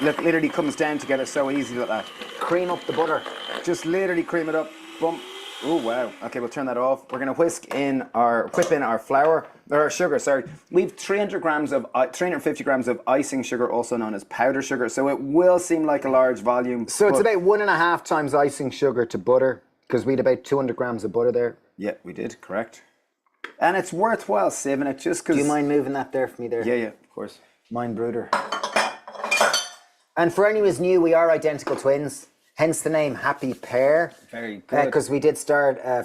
literally comes down together so easy like that. Cream up the butter. Just literally cream it up. Boom. Oh wow. Okay, we'll turn that off. We're going to whip in our flour, or sugar, sorry. We've 350 grams of icing sugar, also known as powder sugar. So it will seem like a large volume. So it's about 1.5 times icing sugar to butter, because we had about 200 grams of butter there. Yeah, we did, correct. And it's worthwhile sieving it just because... Do you mind moving that there for me there? Yeah, of course. Mind brooder. And for anyone who's new, we are identical twins. Hence the name Happy Pear. Very good. Because we did start a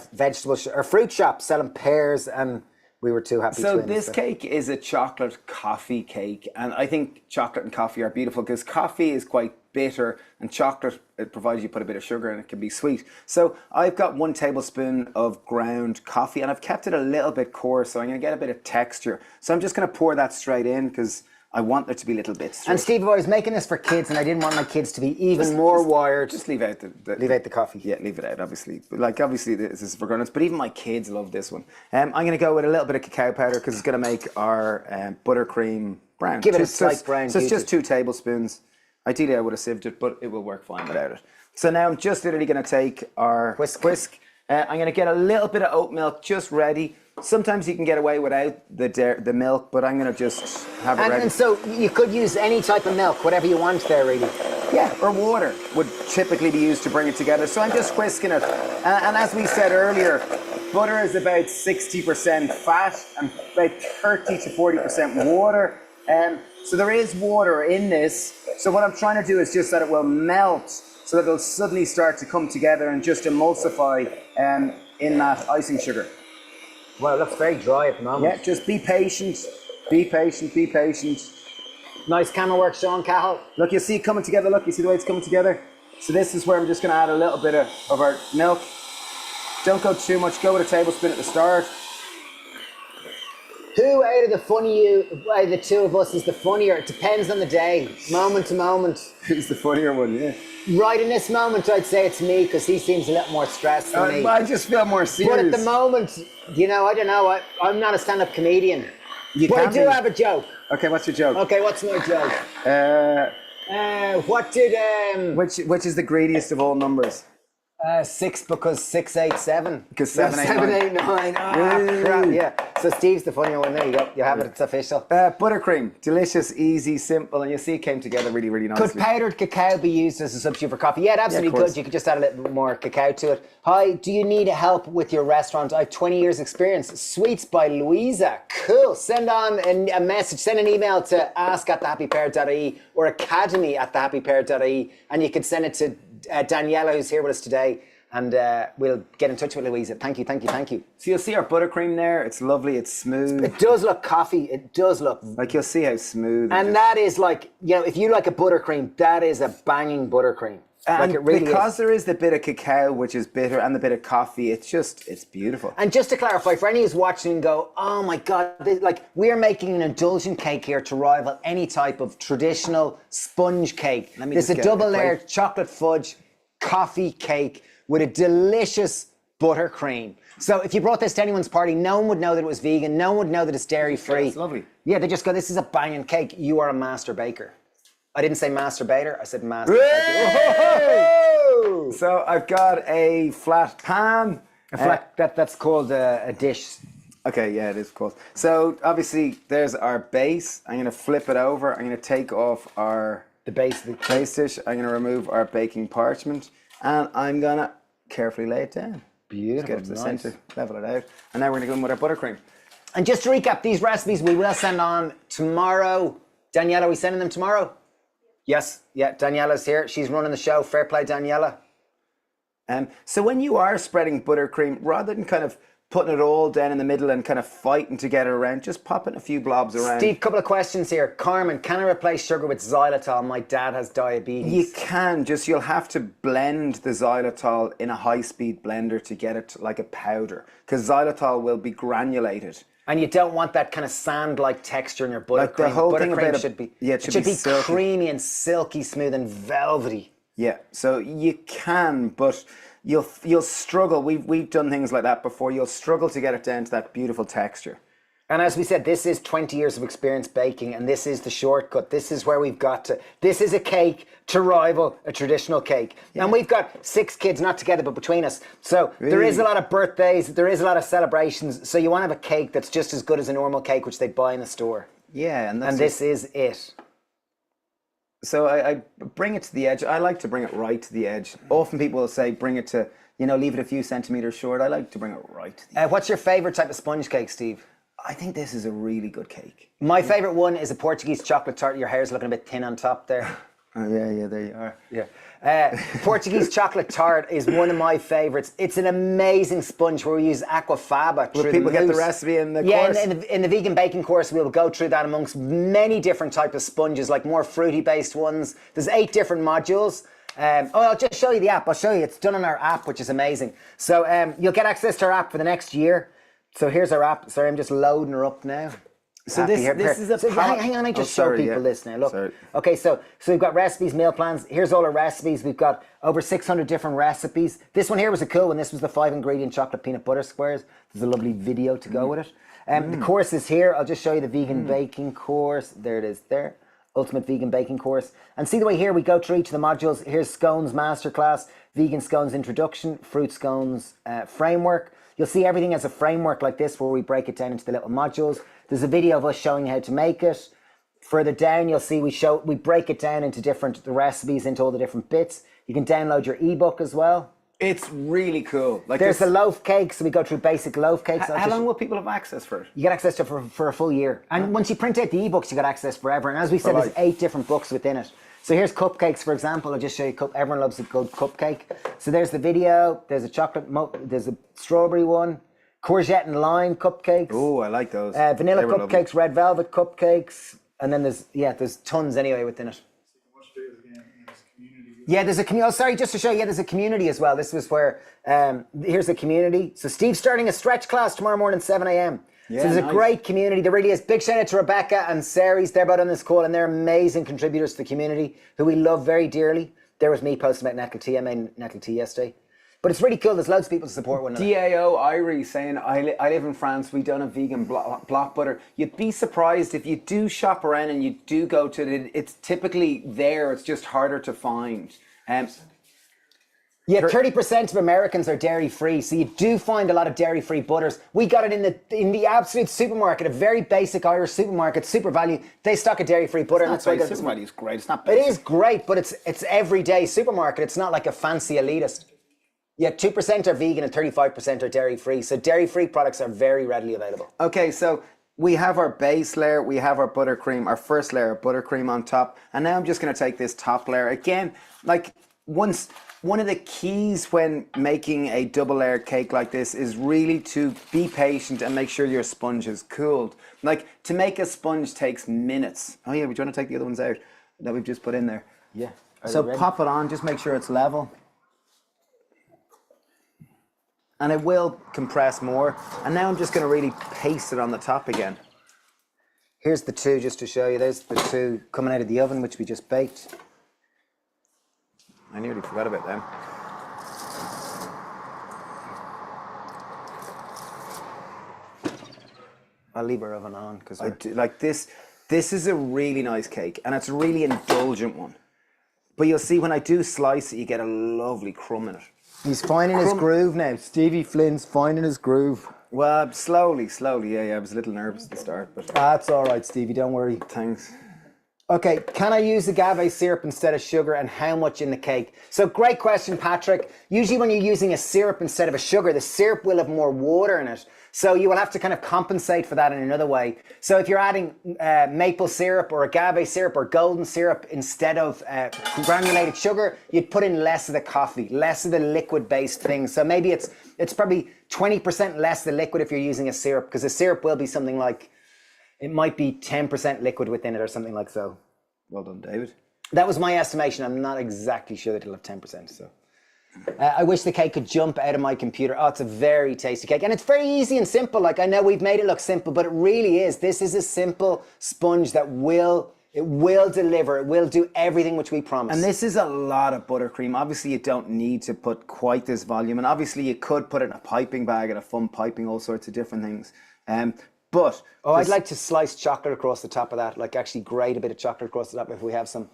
fruit shop selling pears, and we were two happy twins. So this cake is a chocolate coffee cake, and I think chocolate and coffee are beautiful because coffee is quite bitter, and chocolate, it provides you put a bit of sugar and it can be sweet. So I've got 1 tablespoon of ground coffee, and I've kept it a little bit coarse, so I'm going to get a bit of texture. So I'm just going to pour that straight in because I want there to be little bits. And Steve, I was making this for kids, and I didn't want my kids to be even more wired. Just leave out leave out the coffee. Yeah, leave it out. Obviously, obviously this is for grown-ups, but even my kids love this one. I'm going to go with a little bit of cacao powder because it's going to make our buttercream brown. Give it a slight brown. So it's just 2 tablespoons. Ideally, I would have sieved it, but it will work fine without it. So now I'm just literally going to take our whisk. I'm going to get a little bit of oat milk just ready. Sometimes you can get away without the milk, but I'm going to just have it ready. And so you could use any type of milk, whatever you want there, really. Yeah, or water would typically be used to bring it together. So I'm just whisking it. And as we said earlier, butter is about 60% fat and about 30 to 40% water. So there is water in this. So what I'm trying to do is just that it will melt so that it'll suddenly start to come together and just emulsify in that icing sugar. Well, it looks very dry at the moment. Yeah, just be patient. Be patient, be patient. Nice camera work, Sean Cahill. Look, you see it coming together. Look, you see the way it's coming together? So this is where I'm just going to add a little bit of our milk. Don't go too much. Go with a tablespoon at the start. Who out of the two of us is the funnier? It depends on the day, moment to moment. Who's the funnier one, yeah. Right in this moment, I'd say it's me, because he seems a little more stressed than me. I just feel more serious. But at the moment, I don't know, I'm not a stand-up comedian. But I do have a joke. Okay, what's your joke? Okay, what's my joke? Which is the greediest of all numbers? 6 because 6, 8, 7. Because 7, 8, 9. 7, 8, 9. Crap, yeah. So Steve's the funnier one. There you go. You have it. It's official. Buttercream. Delicious, easy, simple. And you see it came together really, really nicely. Could powdered cacao be used as a substitute for coffee? Yeah, it absolutely could. You could just add a little bit more cacao to it. Hi, do you need help with your restaurant? I have 20 years experience. Sweets by Louisa. Cool. Send on a message. Send an email to ask@thehappypear.ie or academy@thehappypear.ie, and you can send it to Daniela, who's here with us today, and we'll get in touch with Louisa. Thank you. So you'll see our buttercream there. It's lovely. It's smooth. It does look coffee. It does look. Like you'll see how smooth. And that is like, if you like a buttercream, that is a banging buttercream. And like it really because there is the bit of cacao, which is bitter, and the bit of coffee, it's beautiful. And just to clarify, for any who's watching and go, oh my God, we're making an indulgent cake here to rival any type of traditional sponge cake. There's a double layer chocolate fudge coffee cake with a delicious buttercream. So if you brought this to anyone's party, no one would know that it was vegan. No one would know that it's dairy free. It's lovely. Yeah, they just go, this is a banging cake. You are a master baker. I didn't say masturbator. I said master baker. So I've got a flat pan. That's called a dish. Okay, yeah, it is called. So obviously there's our base. I'm going to flip it over. I'm going to take off our The base of the base dish. I'm going to remove our baking parchment, and I'm going to carefully lay it down. Beautiful. Get it to the centre, level it out, and now we're going to go in with our buttercream. And just to recap, these recipes we will send on tomorrow. Daniela, are we sending them tomorrow? Yes. Yeah, Daniela's here. She's running the show. Fair play, Daniela. So when you are spreading buttercream, rather than kind of putting it all down in the middle and kind of fighting to get it around, just popping a few blobs around. Steve, couple of questions here. Carmen, can I replace sugar with xylitol? My dad has diabetes. You can, just you'll have to blend the xylitol in a high-speed blender to get it like a powder, because xylitol will be granulated. And you don't want that kind of sand-like texture in your buttercream. Like the whole thing about should be, it should be creamy and silky smooth and velvety. Yeah, so you can, but you'll struggle. We've done things like that before. You'll struggle to get it down to that beautiful texture. And as we said, this is 20 years of experience baking, and this is the shortcut. This is where we've got to. This is a cake to rival a traditional cake. Yeah. And we've got 6 kids, not together, but between us. So there is a lot of birthdays, there is a lot of celebrations. So you want to have a cake that's just as good as a normal cake, which they buy in the store. Yeah, and this is it. So I bring it to the edge. I like to bring it right to the edge. Often people will say, bring it to, leave it a few centimeters short. I like to bring it right to the edge. What's your favorite type of sponge cake, Steve? I think this is a really good cake. My favorite one is a Portuguese chocolate tart. Your hair's looking a bit thin on top there. Oh, yeah, there you are. Yeah. Portuguese chocolate tart is one of my favorites. It's an amazing sponge where we use aquafaba. Will people get the recipe in the course? Yeah, in the vegan baking course, we'll go through that amongst many different types of sponges, like more fruity-based ones. There's 8 different modules. I'll just show you the app. I'll show you. It's done on our app, which is amazing. So you'll get access to our app for the next year. So here's our app. Sorry, I'm just loading her up now. So this is a hang on, I just show people this now. Look. Sorry. Okay, so we've got recipes, meal plans. Here's all our recipes. We've got over 600 different recipes. This one here was a cool one. This was the 5-ingredient chocolate peanut butter squares. There's a lovely video to go with it. The course is here. I'll just show you the vegan baking course. There it is there. Ultimate vegan baking course. And see the way here we go through each of the modules. Here's scones masterclass, vegan scones introduction, fruit scones framework. You'll see everything as a framework like this where we break it down into the little modules. There's a video of us showing how to make it. Further down, you'll see we break it down into the recipes, into all the different bits. You can download your ebook as well. It's really cool. Like there's the loaf cake, so we go through basic loaf cakes. How long will people have access for it? You get access to it for a full year. And once you print out the ebooks, you got access forever. And as we said, there's 8 different books within it. So here's cupcakes, for example. I'll just show you. Everyone loves a good cupcake. So there's the video. There's a chocolate, there's a strawberry one. Courgette and lime cupcakes. Oh, I like those. Vanilla cupcakes, red velvet cupcakes. And then there's tons anyway within it. Yeah, there's a community. Oh, sorry, just to show you, there's a community as well. This was where, here's the community. So Steve's starting a stretch class tomorrow morning, 7 a.m. Yeah, so there's a great community. There really is. Big shout out to Rebecca and Ceres. They're both on this call, and they're amazing contributors to the community who we love very dearly. There was me posting about nettle tea. I made nettle tea yesterday. But it's really cool. There's loads of people to support one another. DAO Irie saying, I live in France. We don't have vegan block butter. You'd be surprised if you do shop around and you do go to it. It's typically there. It's just harder to find. Yeah, 30% of Americans are dairy-free, so you do find a lot of dairy-free butters. We got it in the absolute supermarket, a very basic Irish supermarket, Super Value. They stock a dairy-free butter. Super Value is great. It's not basic. It is great, but it's everyday supermarket. It's not like a fancy elitist. Yeah, 2% are vegan and 35% are dairy-free. So dairy-free products are very readily available. Okay, so we have our base layer, we have our buttercream, our first layer of buttercream on top. And now I'm just going to take this top layer. Again, like one of the keys when making a double layer cake like this is really to be patient and make sure your sponge is cooled. Like to make a sponge takes minutes. Oh yeah, we're trying to take the other ones out that we've just put in there. Yeah. So pop it on, just make sure it's level. And it will compress more. And now I'm just going to really paste it on the top again. Here's the 2 just to show you. There's the 2 coming out of the oven, which we just baked. I nearly forgot about them. I'll leave our oven on because I do like this. This is a really nice cake, and it's a really indulgent one. But you'll see when I do slice it, you get a lovely crumb in it. He's finding his groove now. Stevie Flynn's finding his groove. Well, slowly. Yeah. I was a little nervous at the start, but that's all right, Stevie. Don't worry. Thanks. Okay, can I use agave syrup instead of sugar and how much in the cake? So great question, Patrick. Usually when you're using a syrup instead of a sugar, the syrup will have more water in it. So you will have to kind of compensate for that in another way. So if you're adding maple syrup or agave syrup or golden syrup instead of granulated sugar, you'd put in less of the coffee, less of the liquid-based things. So maybe it's probably 20% less the liquid if you're using a syrup, because the syrup will be something like, it might be 10% liquid within it or something like so. Well done, David. That was my estimation. I'm not exactly sure that it'll have 10%. So I wish the cake could jump out of my computer. Oh, it's a very tasty cake. And it's very easy and simple. Like, I know we've made it look simple, but it really is. This is a simple sponge that will deliver. It will do everything which we promise. And this is a lot of buttercream. Obviously, you don't need to put quite this volume. And obviously, you could put it in a piping bag and a fun piping, all sorts of different things. But I'd like to slice chocolate across the top of that, like actually grate a bit of chocolate across the top if we have some.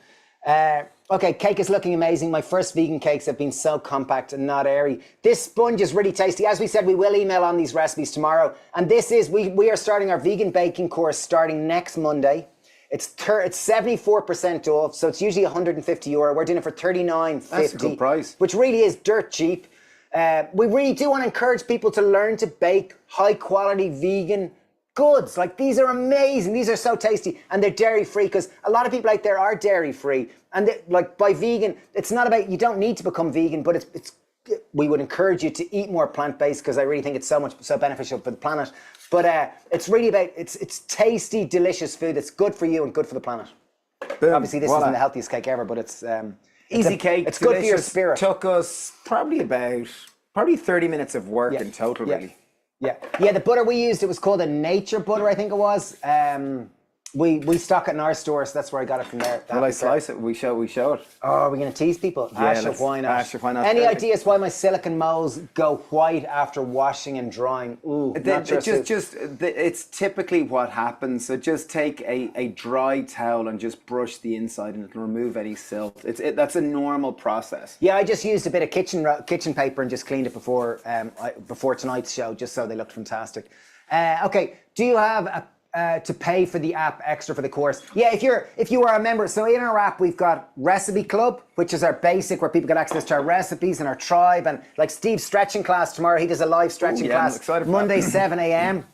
Okay, cake is looking amazing. My first vegan cakes have been so compact and not airy. This sponge is really tasty. As we said, we will email on these recipes tomorrow. And this is, we are starting our vegan baking course starting next Monday. It's 74% off, so it's usually €150. We're doing it for $39.50. That's a good price. Which really is dirt cheap. We really do want to encourage people to learn to bake high quality vegan goods. Like, these are amazing. These are so tasty, and they're dairy free, because a lot of people out there are dairy free. And like, by vegan, it's not about, you don't need to become vegan, but we would encourage you to eat more plant-based, because I really think it's so beneficial for the planet. But it's really about, it's tasty, delicious food that's good for you and good for the planet. Boom. Obviously, this isn't the healthiest cake ever, but it's easy cake. It's good for your spirit. Took us probably 30 minutes of work in total, really. Yeah, the butter we used, it was called a nature butter, I think it was. We stock it in our store, so that's where I got it from there. Will I slice it? We show it. Oh, are we going to tease people? Yeah, why not? Why not? Any ideas why my silicone molds go white after washing and drying? Ooh, it's typically what happens. So just take a dry towel and just brush the inside, and it'll remove any silt. That's a normal process. Yeah, I just used a bit of kitchen paper and just cleaned it before tonight's show, just so they looked fantastic. Okay, do you have to pay for the app extra for the course? Yeah, if you are a member, so in our app we've got Recipe Club, which is our basic, where people get access to our recipes and our tribe, and like Steve's stretching class tomorrow, he does a live stretching class Monday 7 a.m.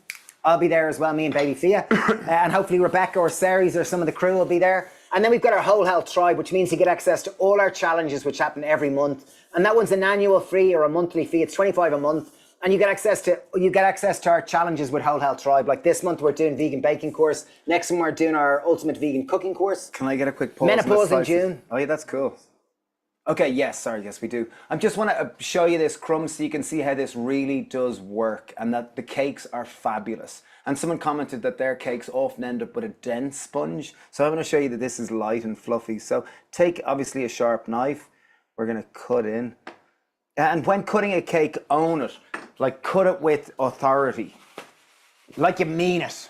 I'll be there as well, me and baby Fia, and hopefully Rebecca or Ceres or some of the crew will be there. And then we've got our Whole Health Tribe, which means you get access to all our challenges which happen every month, and that one's an annual fee or a monthly fee. It's $25 a month. And you get access to our challenges with Whole Health Tribe. Like, this month we're doing vegan baking course. Next month we're doing our ultimate vegan cooking course. Can I get a quick pause? Menopause in June. Oh yeah, that's cool. Okay, yes, we do. I just want to show you this crumb so you can see how this really does work, and that the cakes are fabulous. And someone commented that their cakes often end up with a dense sponge. So I'm going to show you that this is light and fluffy. So take obviously a sharp knife. We're going to cut in. And when cutting a cake, own it. Like, cut it with authority. Like you mean it.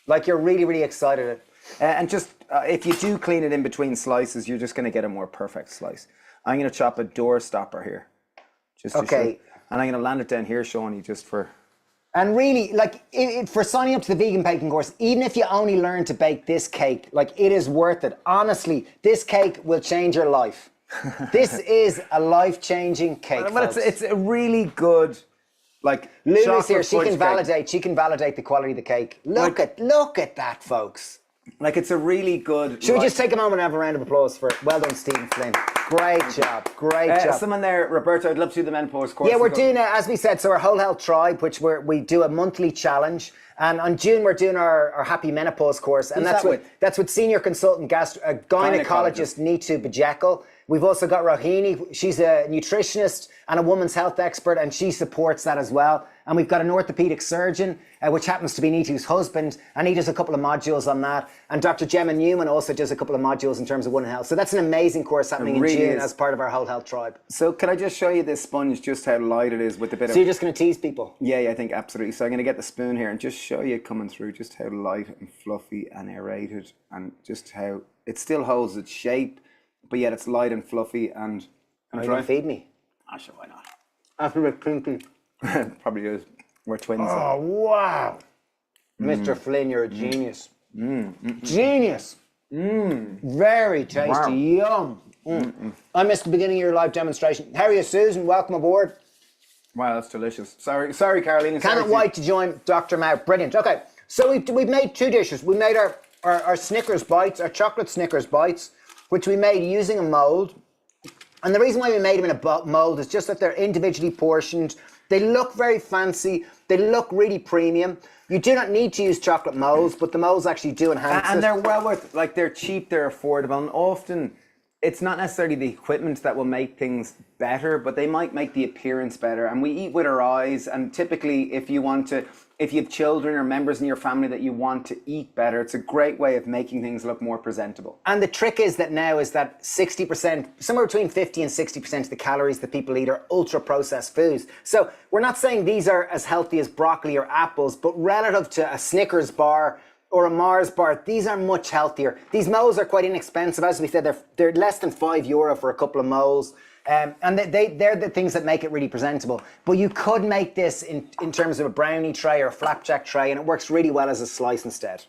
Like you're really, really excited. And just, if you do clean it in between slices, you're just going to get a more perfect slice. I'm going to chop a door stopper here. Okay. And I'm going to land it down here, showing you just for... And really, like, for signing up to the vegan baking course, even if you only learn to bake this cake, like, it is worth it. Honestly, this cake will change your life. This is a life-changing cake, but it's a really good, like, Lulu's here. She can validate the quality of the cake. Look at that, folks. Like, it's a really good... Should we just take a moment and have a round of applause for it? Well done, Stephen Flynn. Great job. Someone there, Roberto, I'd love to do the menopause course. Yeah, we're doing, as we said, so our Whole Health Tribe, which we do a monthly challenge. And on June, we're doing our Happy Menopause course. And that's with senior consultant gynecologist Neetu Bajekel. We've also got Rohini. She's a nutritionist and a woman's health expert, and she supports that as well. And we've got an orthopedic surgeon, which happens to be Neetu's husband, and he does a couple of modules on that. And Dr. Gemma Newman also does a couple of modules in terms of One Health. So that's an amazing course happening in June as part of our Whole Health Tribe. So can I just show you this sponge, just how light it is with a bit of... So you're just going to tease people? Yeah, I think absolutely. So I'm going to get the spoon here and just show you coming through just how light and fluffy and aerated, and just how it still holds its shape, but yet it's light and fluffy. And are you going to feed me? Ah, sure, why not? After a clinking. Probably is. We're twins. Oh, wow. Mr. Flynn, you're a genius. Genius. Very tasty. Yum. I missed the beginning of your live demonstration. How are you, Susan? Welcome aboard. Wow, that's delicious. Sorry, Carolina. Cannot wait to join Dr. Mao. Brilliant. Okay, so we've made 2 dishes. We made our Snickers bites, our chocolate Snickers bites, which we made using a mold. And the reason why we made them in a mold is just that they're individually portioned. They look very fancy. They look really premium. You do not need to use chocolate molds, but the molds actually do enhance it. And they're well worth, like they're cheap, they're affordable, and often it's not necessarily the equipment that will make things better, but they might make the appearance better. And we eat with our eyes, and typically if you have children or members in your family that you want to eat better, it's a great way of making things look more presentable. And the trick is that 60%, somewhere between 50 and 60% of the calories that people eat are ultra-processed foods. So we're not saying these are as healthy as broccoli or apples, but relative to a Snickers bar or a Mars bar, these are much healthier. These molds are quite inexpensive. As we said, they're less than €5 for a couple of molds. And they're the things that make it really presentable. But you could make this in terms of a brownie tray or a flapjack tray, and it works really well as a slice instead.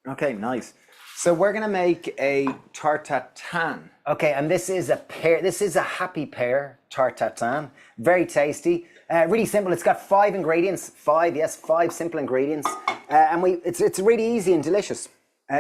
Okay, nice. So we're gonna make a tarte tatin. Okay, and this is a happy pear tarte tatin. Very tasty. Really simple. It's got 5 ingredients. 5 simple ingredients. And it's really easy and delicious.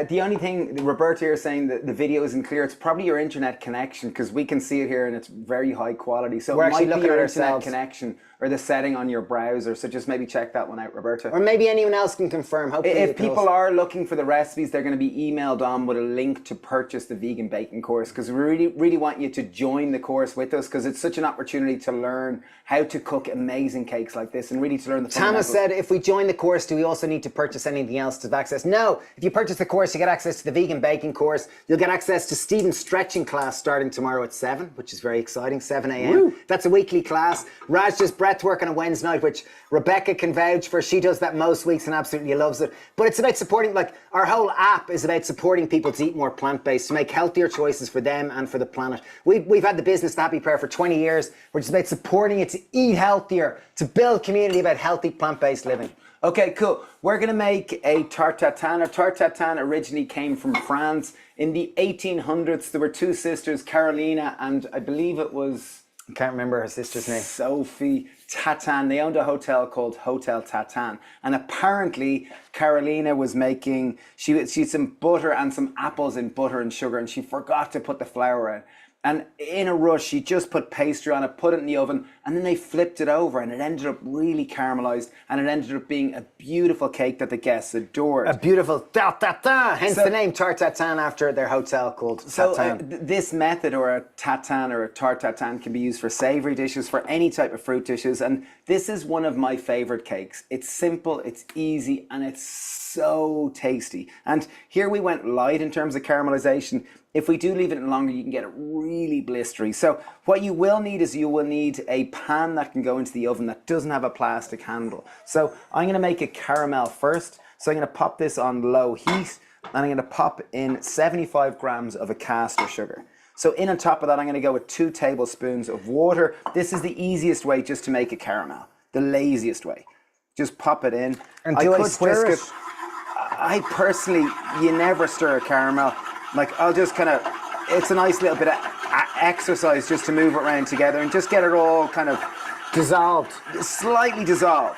The only thing, Roberta here is saying that the video isn't clear. It's probably your internet connection, because we can see it here and it's very high quality. So it might be your internet connection or the setting on your browser. So just maybe check that one out, Roberta. Or maybe anyone else can confirm. Hopefully if people are looking for the recipes, they're going to be emailed on with a link to purchase the vegan baking course, because we really want you to join the course with us, because it's such an opportunity to learn how to cook amazing cakes like this and really to learn the fundamentals. Thomas said, if we join the course, do we also need to purchase anything else to have access? No, if you purchase the course, you get access to the vegan baking course. You'll get access to Stephen's stretching class starting tomorrow at 7, which is very exciting, 7 a.m. Woo. That's a weekly class. Raj does breath work on a Wednesday night, which Rebecca can vouch for. She does that most weeks and absolutely loves it. But it's about supporting, like our whole app is about supporting people to eat more plant-based, to make healthier choices for them and for the planet. We've had the business The Happy Prayer for 20 years, which is about supporting it to eat healthier, to build community about healthy plant-based living. Okay, cool. We're going to make a tarte tatin. A tarte tatin originally came from France. In the 1800s, there were 2 sisters, Carolina and I believe it was... I can't remember her sister's name. Sophie Tatin. They owned a hotel called Hotel Tatin. And apparently, Carolina was making... She had some butter and some apples in butter and sugar, and she forgot to put the flour in. And in a rush, she just put pastry on it, put it in the oven, and then they flipped it over, and it ended up really caramelized, and it ended up being a beautiful cake that the guests adored. A beautiful tatin, hence the name tarte tatin after their hotel called Tatin. So this method, or a tatin or a tarte tatin, can be used for savory dishes, for any type of fruit dishes, and this is one of my favorite cakes. It's simple, it's easy, and it's so tasty. And here we went light in terms of caramelization. If we do leave it in longer, you can get it really blistery. So what you will need is a pan that can go into the oven that doesn't have a plastic handle. So I'm going to make a caramel first. So I'm going to pop this on low heat, and I'm going to pop in 75 grams of a caster sugar. So in on top of that, I'm going to go with 2 tablespoons of water. This is the easiest way just to make a caramel, the laziest way. Just pop it in. And do I stir it? I personally, you never stir a caramel. Like, I'll just kind of, it's a nice little bit of exercise just to move it around together and just get it all kind of dissolved, slightly dissolved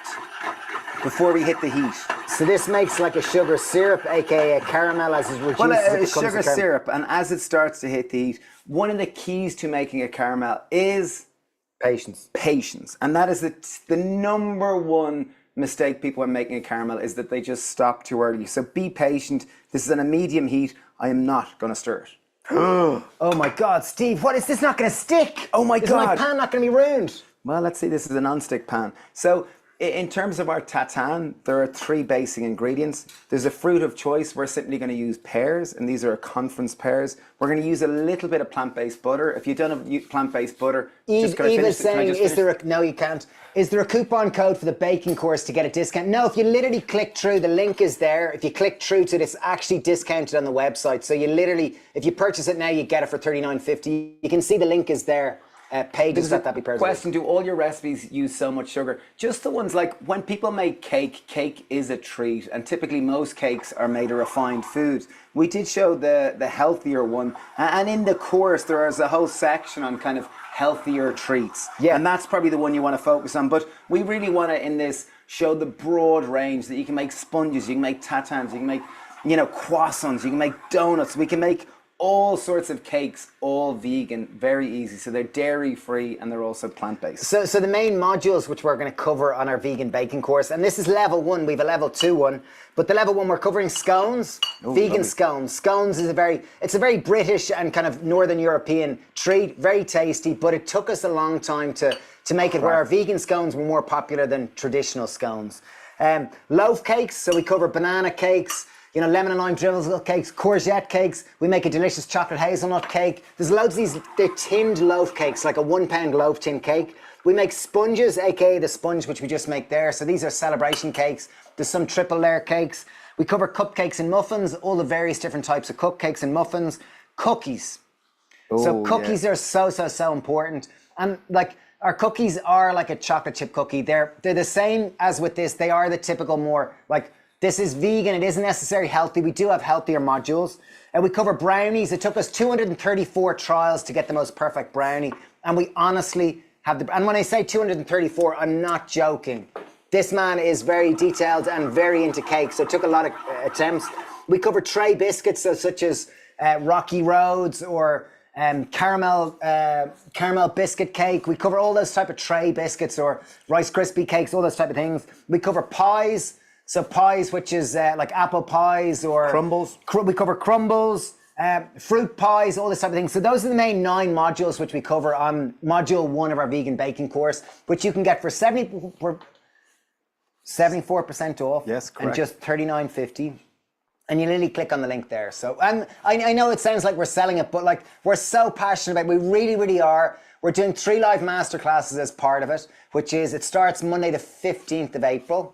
before we hit the heat. So this makes like a sugar syrup, aka a caramel, as is reduced. Well, a sugar syrup, and as it starts to hit the heat, one of the keys to making a caramel is patience. Patience, and that is the number one mistake people when making a caramel, is that they just stop too early. So be patient. This is on a medium heat. I am not going to stir it. Oh my God, Steve, what is this not going to stick? Oh my God. Is my pan not going to be ruined? Well, let's see, this is a non-stick pan. So in terms of our tatin, there are 3 basic ingredients. There's a fruit of choice. We're simply going to use pears, and these are conference pears. We're going to use a little bit of plant-based butter. If you don't have plant-based butter, just going to finish it. Saying, no, you can't. Is there a coupon code for the baking course to get a discount? No, if you literally click through, the link is there. If you click through to it, it's actually discounted on the website. So you literally, if you purchase it now, you get it for $39.50. You can see the link is there. pages at Pear Tarte. Question: do all your recipes use so much sugar? Just the ones like when people make cake, cake is a treat, and typically most cakes are made of refined foods. We did show the healthier one, and in the course there is a whole section on kind of healthier treats. Yeah. And that's probably the one you want to focus on. But we really want to, in this, show the broad range that you can make sponges, you can make tatins, you can make, croissants, you can make donuts, we can make all sorts of cakes, all vegan, very easy. So they're dairy free and they're also plant-based. So the main modules which we're going to cover on our vegan baking course, and this is level 1, we have a level 2 one, but the level 1 we're covering scones, vegan lovely. Scones. Scones is it's a very British and kind of Northern European treat, very tasty, but it took us a long time to make it where our vegan scones were more popular than traditional scones. Loaf cakes, so we cover banana cakes, lemon and lime drizzle cakes, courgette cakes. We make a delicious chocolate hazelnut cake. There's loads of these, they're tinned loaf cakes, like a 1 pound loaf tin cake. We make sponges, aka the sponge which we just make there. So these are celebration cakes. There's some triple layer cakes. We cover cupcakes and muffins, all the various different types of cupcakes and muffins. Cookies. So cookies are so important. And like, our cookies are like a chocolate chip cookie. They're the same as with this. They are the typical more like, this is vegan. It isn't necessarily healthy. We do have healthier modules. And we cover brownies. It took us 234 trials to get the most perfect brownie. And we honestly have and when I say 234, I'm not joking. This man is very detailed and very into cake. So it took a lot of attempts. We cover tray biscuits, such as Rocky Roads or caramel biscuit cake. We cover all those type of tray biscuits or Rice Krispie cakes, all those type of things. We cover pies. So pies, which is like apple pies or crumbles. We cover crumbles, fruit pies, all this type of thing. So those are the main 9 modules which we cover on module 1 of our vegan baking course, which you can get for 74% off. Yes, correct. And just $39.50. And you literally click on the link there. So, and I know it sounds like we're selling it, but like we're so passionate about it. We really, really are. We're doing 3 live masterclasses as part of it, which is, it starts Monday the 15th of April.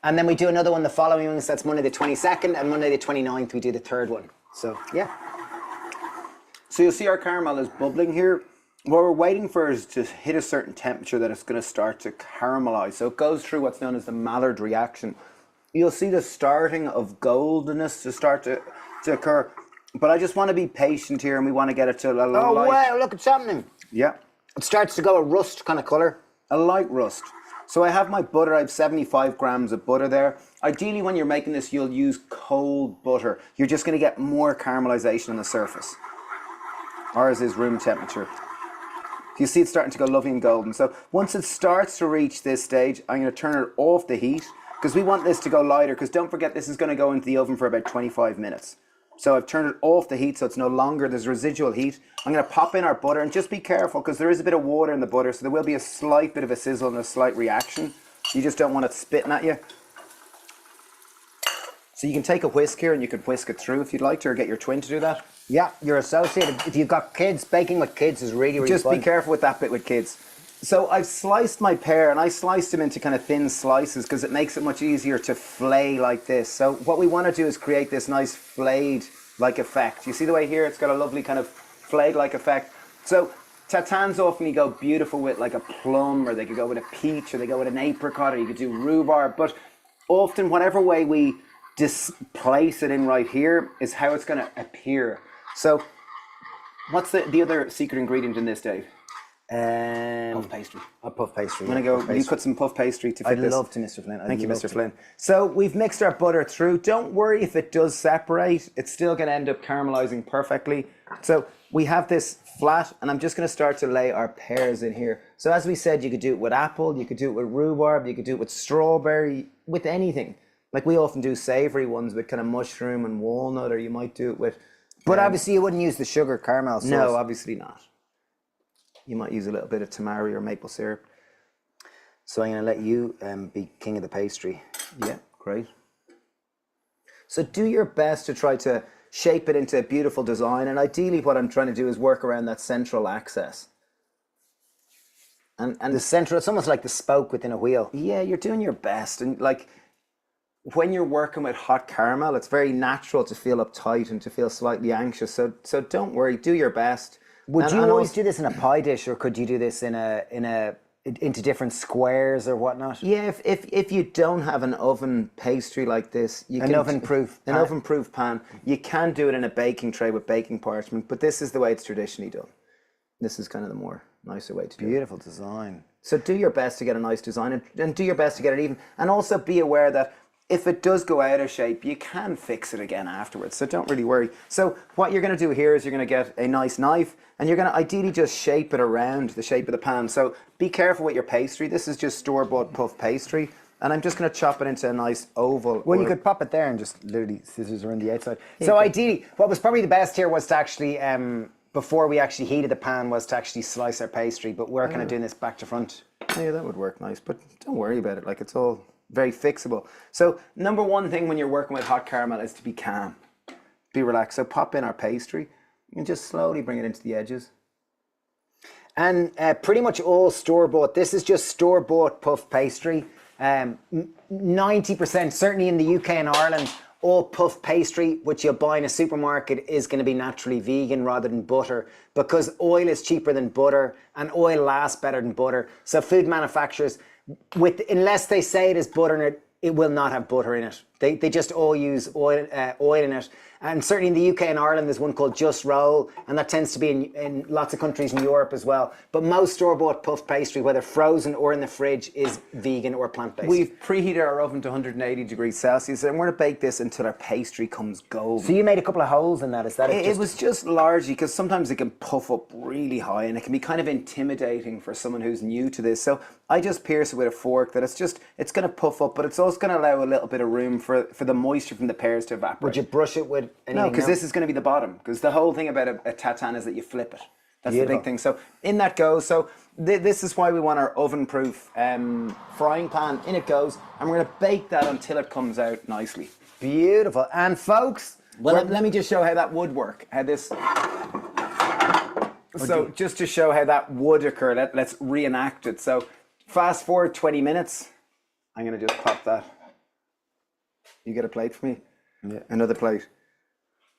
And then we do another one the following week, so that's Monday the 22nd, and Monday the 29th we do the 3rd one. So, yeah. So you'll see our caramel is bubbling here. What we're waiting for is to hit a certain temperature that it's going to start to caramelize. So it goes through what's known as the Maillard reaction. You'll see the starting of goldenness to start to occur. But I just want to be patient here, and we want to get it to a light. Oh, wow, look, it's happening. Yeah. It starts to go a rust kind of colour. A light rust. So I have my butter. I have 75 grams of butter there. Ideally, when you're making this, you'll use cold butter. You're just going to get more caramelization on the surface. Ours is room temperature. You see it's starting to go lovely and golden. So once it starts to reach this stage, I'm going to turn it off the heat because we want this to go lighter, because don't forget this is going to go into the oven for about 25 minutes. So I've turned it off the heat so it's no longer, there's residual heat. I'm going to pop in our butter, and just be careful because there is a bit of water in the butter, so there will be a slight bit of a sizzle and a slight reaction. You just don't want it spitting at you. So you can take a whisk here and you can whisk it through if you'd like to, or get your twin to do that. Yeah, you're associated. If you've got kids, baking with kids is really, really just fun. Be careful with that bit with kids. So I've sliced my pear, and I sliced them into kind of thin slices because it makes it much easier to flay like this. So what we want to do is create this nice flayed-like effect. You see the way here it's got a lovely kind of flayed-like effect. So tatins often go beautiful with like a plum, or they could go with a peach, or they go with an apricot, or you could do rhubarb. But often whatever way we displace it in right here is how it's going to appear. So what's the other secret ingredient in this, Dave? Puff pastry. Puff pastry. I'm going to go, you cut some puff pastry to fit this. I'd love to, Mr. Flynn. Thank you, Mr. Flynn. So we've mixed our butter through. Don't worry if it does separate. It's still going to end up caramelizing perfectly. So we have this flat, and I'm just going to start to lay our pears in here. So as we said, you could do it with apple, you could do it with rhubarb, you could do it with strawberry, with anything. Like we often do savory ones with kind of mushroom and walnut, or you might do it with... But obviously you wouldn't use the sugar caramel sauce. No, obviously not. You might use a little bit of tamari or maple syrup. So I'm going to let you be king of the pastry. Yeah, great. So do your best to try to shape it into a beautiful design, and ideally what I'm trying to do is work around that central axis. And the central, it's almost like the spoke within a wheel. Yeah, you're doing your best, and like when you're working with hot caramel, it's very natural to feel uptight and to feel slightly anxious. So don't worry, do your best. Would you always do this in a pie dish, or could you do this into different squares or whatnot? Yeah, if you don't have an oven pastry like this, an oven-proof pan, you can do it in a baking tray with baking parchment, but this is the way it's traditionally done. This is kind of the more nicer way to do it. Beautiful design. So do your best to get a nice design, and do your best to get it even. And also be aware that if it does go out of shape, you can fix it again afterwards. So don't really worry. So what you're going to do here is you're going to get a nice knife, and you're going to ideally just shape it around the shape of the pan. So be careful with your pastry. This is just store-bought puff pastry. And I'm just going to chop it into a nice oval. Well, you could pop it there and just literally scissors around the outside. So ideally, what was probably the best here was to actually, before we actually heated the pan, was to actually slice our pastry. But we're kind of doing this back to front. Yeah, that would work nice. But don't worry about it. Like, it's all very fixable. So number one thing when you're working with hot caramel is to be calm. Be relaxed. So pop in our pastry and just slowly bring it into the edges. And pretty much all store-bought. This is just store-bought puff pastry. 90%, certainly in the UK and Ireland, all puff pastry which you'll buy in a supermarket is going to be naturally vegan rather than butter, because oil is cheaper than butter and oil lasts better than butter. So food manufacturers, unless they say it is butter in it, it will not have butter in it. They just all use oil in it. And certainly in the UK and Ireland, there's one called Just Roll, and that tends to be in lots of countries in Europe as well. But most store-bought puff pastry, whether frozen or in the fridge, is vegan or plant-based. We've preheated our oven to 180 degrees Celsius, and we're going to bake this until our pastry comes golden. So you made a couple of holes in that, is that it? It was just largely, because sometimes it can puff up really high, and it can be kind of intimidating for someone who's new to this. So I just pierce it with a fork, that it's going to puff up, but it's also going to allow a little bit of room for the moisture from the pears to evaporate. Would you brush it with anything? No, because this is going to be the bottom. Because the whole thing about a tatin is that you flip it. That's the big thing. So in that goes. So this is why we want our oven-proof frying pan. In it goes, and we're going to bake that until it comes out nicely. Beautiful. And folks, well, let me just show how that would work. How this. So just to show how that would occur, let's reenact it. So fast forward 20 minutes. I'm going to just pop that. You get a plate for me? Yeah. Another plate.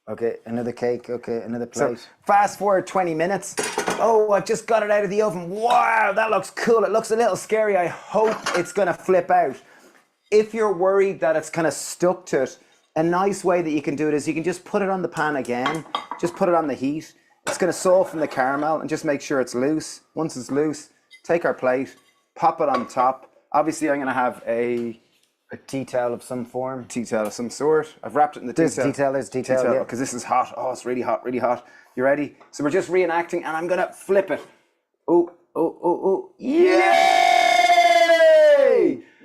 Okay, another cake. Okay, another plate. So fast forward 20 minutes. Oh, I've just got it out of the oven. Wow, that looks cool. It looks a little scary. I hope it's going to flip out. If you're worried that it's kind of stuck to it, a nice way that you can do it is you can just put it on the pan again. Just put it on the heat. It's going to soften the caramel and just make sure it's loose. Once it's loose, take our plate, pop it on top. Obviously, I'm going to have a tea towel of some form. Tea towel of some sort. I've wrapped it in the tea towel. There's tea towel, yeah. Because this is hot. Oh, it's really hot, really hot. You ready? So we're just reenacting, and I'm going to flip it. Oh. Yay!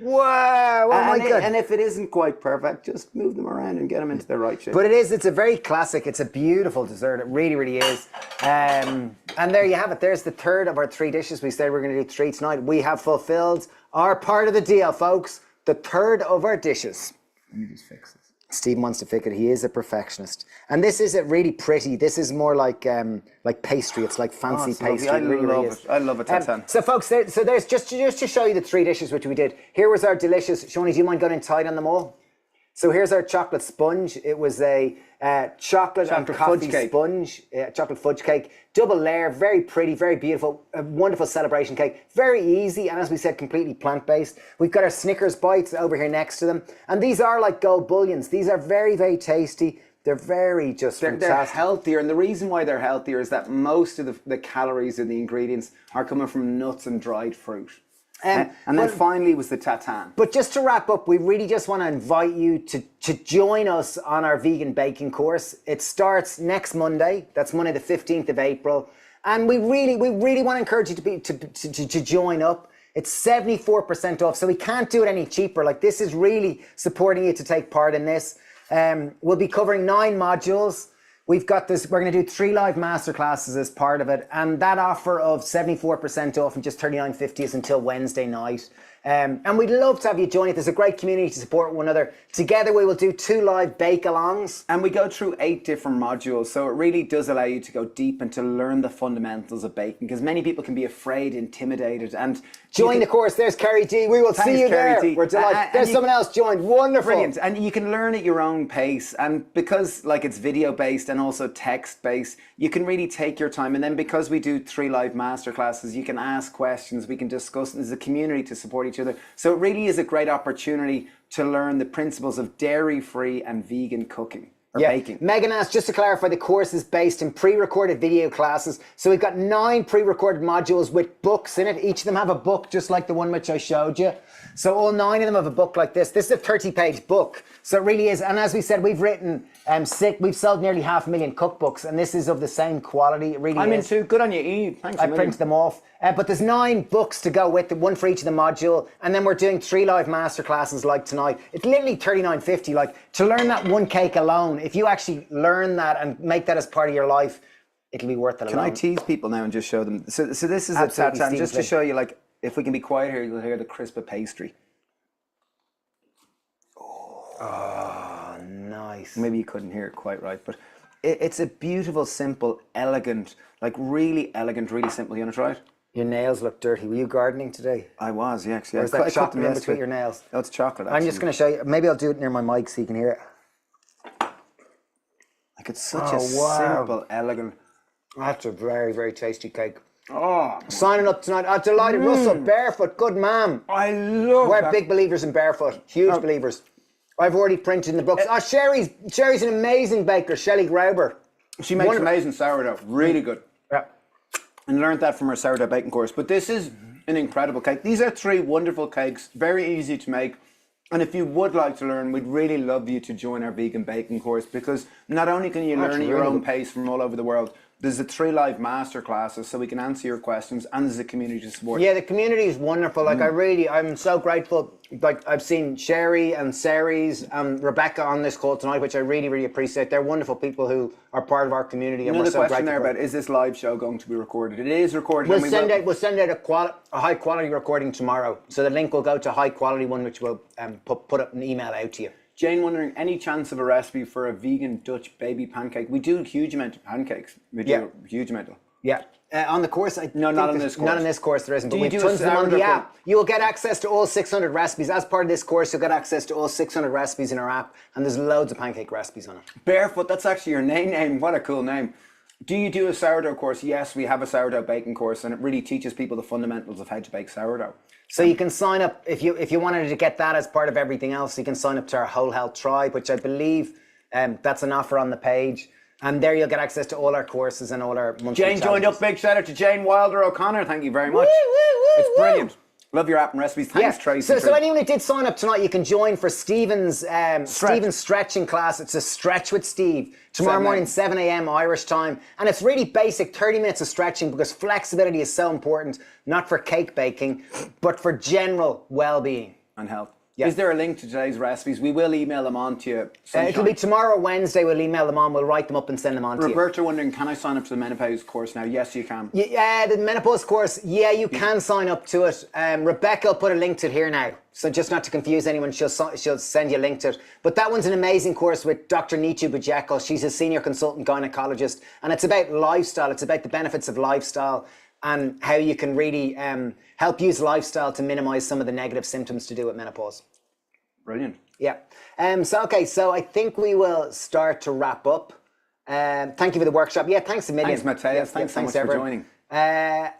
Wow! Oh my God. And if it isn't quite perfect, just move them around and get them into the right shape. But it's a very classic, it's a beautiful dessert. It really, really is. And there you have it. There's the third of our 3 dishes. We said we're going to do 3 tonight. We have fulfilled our part of the deal, folks. The third of our dishes. Let me just fix this. Stephen wants to fix it. He is a perfectionist. And this isn't really pretty. This is more like pastry. It's like fancy pastry. I love it. So folks, there's just to show you the 3 dishes which we did. Here was our delicious. Shoni, do you mind going and tight on them all? So here's our chocolate sponge. It was a chocolate and coffee sponge, chocolate fudge cake, double layer, very pretty, very beautiful, a wonderful celebration cake, very easy, and as we said, completely plant-based. We've got our Snickers bites over here next to them, and these are like gold bullions. These are very, very tasty. They're very fantastic. They're healthier, and the reason why they're healthier is that most of the calories in the ingredients are coming from nuts and dried fruit. And then finally was the tatin. But just to wrap up, we really just want to invite you to join us on our vegan baking course. It starts next Monday. That's Monday the 15th of April. And we really want to encourage you to join up. It's 74% off, so we can't do it any cheaper. Like, this is really supporting you to take part in this. We'll be covering 9 modules. We've got this, we're going to do 3 live masterclasses as part of it. And that offer of 74% off and just $39.50 is until Wednesday night. And we'd love to have you join it. There's a great community to support one another. Together we will do 2 live bake-alongs. And we go through 8 different modules, so it really does allow you to go deep and to learn the fundamentals of baking, because many people can be afraid, intimidated, and... Join the course. There's Kerry D. We will see you there. We're delighted. There's someone else joined. Wonderful. Brilliant. And you can learn at your own pace. And because like it's video-based and also text-based, you can really take your time. And then because we do 3 live masterclasses, you can ask questions, we can discuss, and there's a community to support each other. So it really is a great opportunity to learn the principles of dairy-free and vegan cooking. Baking. Megan asked, just to clarify, the course is based in pre-recorded video classes. So we've got 9 pre-recorded modules with books in it. Each of them have a book just like the one which I showed you. So all 9 of them have a book like this. This is a 30-page book. So it really is. And as we said, we've written we've sold nearly 500,000 cookbooks, and this is of the same quality. It really is. I'm into good on you, Eve. Thanks. I printed them off. But there's 9 books to go with it, 1 for each of the module. And then we're doing 3 live masterclasses like tonight. It's literally $39.50. Like, to learn that one cake alone, if you actually learn that and make that as part of your life, it'll be worth it alone. Can I tease people now and just show them? So this is a tatin, just to show you, like, if we can be quiet here, you'll hear the crisp of pastry. Oh, nice. Maybe you couldn't hear it quite right, but it's a beautiful, simple, elegant, like really elegant, really simple. You want to try it? Your nails look dirty. Were you gardening today? I was, yeah, actually. Or is that chocolate in between your nails? Oh, it's chocolate, actually. I'm just going to show you. Maybe I'll do it near my mic so you can hear it. Like, it's such a simple, elegant... That's a very, very tasty cake. Oh. Signing up tonight. I'm delighted. Russell, barefoot. Good man. I love We're big believers in barefoot. Huge believers. I've already printed in the books. Sherry's an amazing baker. Shelley Grauber. She makes amazing sourdough. Really good. Yeah. And learned that from her sourdough baking course. But this is an incredible cake. These are 3 wonderful cakes. Very easy to make. And if you would like to learn, we'd really love you to join our vegan baking course, because not only can you learn at your own pace from all over the world, there's the 3 live masterclasses, so we can answer your questions, and there's a community to support. Yeah, the community is wonderful. Like, I'm so grateful. Like, I've seen Sherry and Ceres and Rebecca on this call tonight, which I really, really appreciate. They're wonderful people who are part of our community. And another question there about, is this live show going to be recorded? It is recorded. We'll send out a high quality recording tomorrow. So the link will go to a high quality one, which will put up an email out to you. Jane wondering, any chance of a recipe for a vegan Dutch baby pancake? We do a huge amount of pancakes. We do a huge amount of. Yeah. On the course, not on this course. Not on this course, there isn't. Do but we have tons of them on the app. You will get access to all 600 recipes. As part of this course, you'll get access to all 600 recipes in our app, and there's loads of pancake recipes on it. Barefoot, that's actually your name. What a cool name. Do you do a sourdough course? Yes, we have a sourdough baking course, and it really teaches people the fundamentals of how to bake sourdough. So you can sign up, if you wanted to get that as part of everything else, you can sign up to our Whole Health Tribe, which I believe that's an offer on the page. And there you'll get access to all our courses and all our monthly Jane challenges. Joined up. Big shout out to Jane Wilder O'Connor. Thank you very much. It's brilliant. Love your app and recipes. Thanks, Tracy. So anyone who did sign up tonight, you can join for Stephen's stretching class. It's a stretch with Steve. Tomorrow morning, 7 a.m. Irish time. And it's really basic, 30 minutes of stretching, because flexibility is so important, not for cake baking, but for general well-being. And health. Yeah. Is there a link to today's recipes? We will email them on to you. It'll be tomorrow, Wednesday. We'll email them on. We'll write them up and send them on to you. Roberta wondering, can I sign up to the menopause course now? Yes, you can. Yeah, the menopause course. Yeah, you can sign up to it. Rebecca will put a link to it here now. So just not to confuse anyone, she'll send you a link to it. But that one's an amazing course with Dr. Nichu Bajekal. She's a senior consultant gynecologist. And it's about lifestyle. It's about the benefits of lifestyle and how you can really help use lifestyle to minimize some of the negative symptoms to do with menopause. Brilliant. Yeah. So I think we will start to wrap up. Thank you for the workshop. Yeah, thanks a million. Thanks, Matthias. Thanks so much for joining.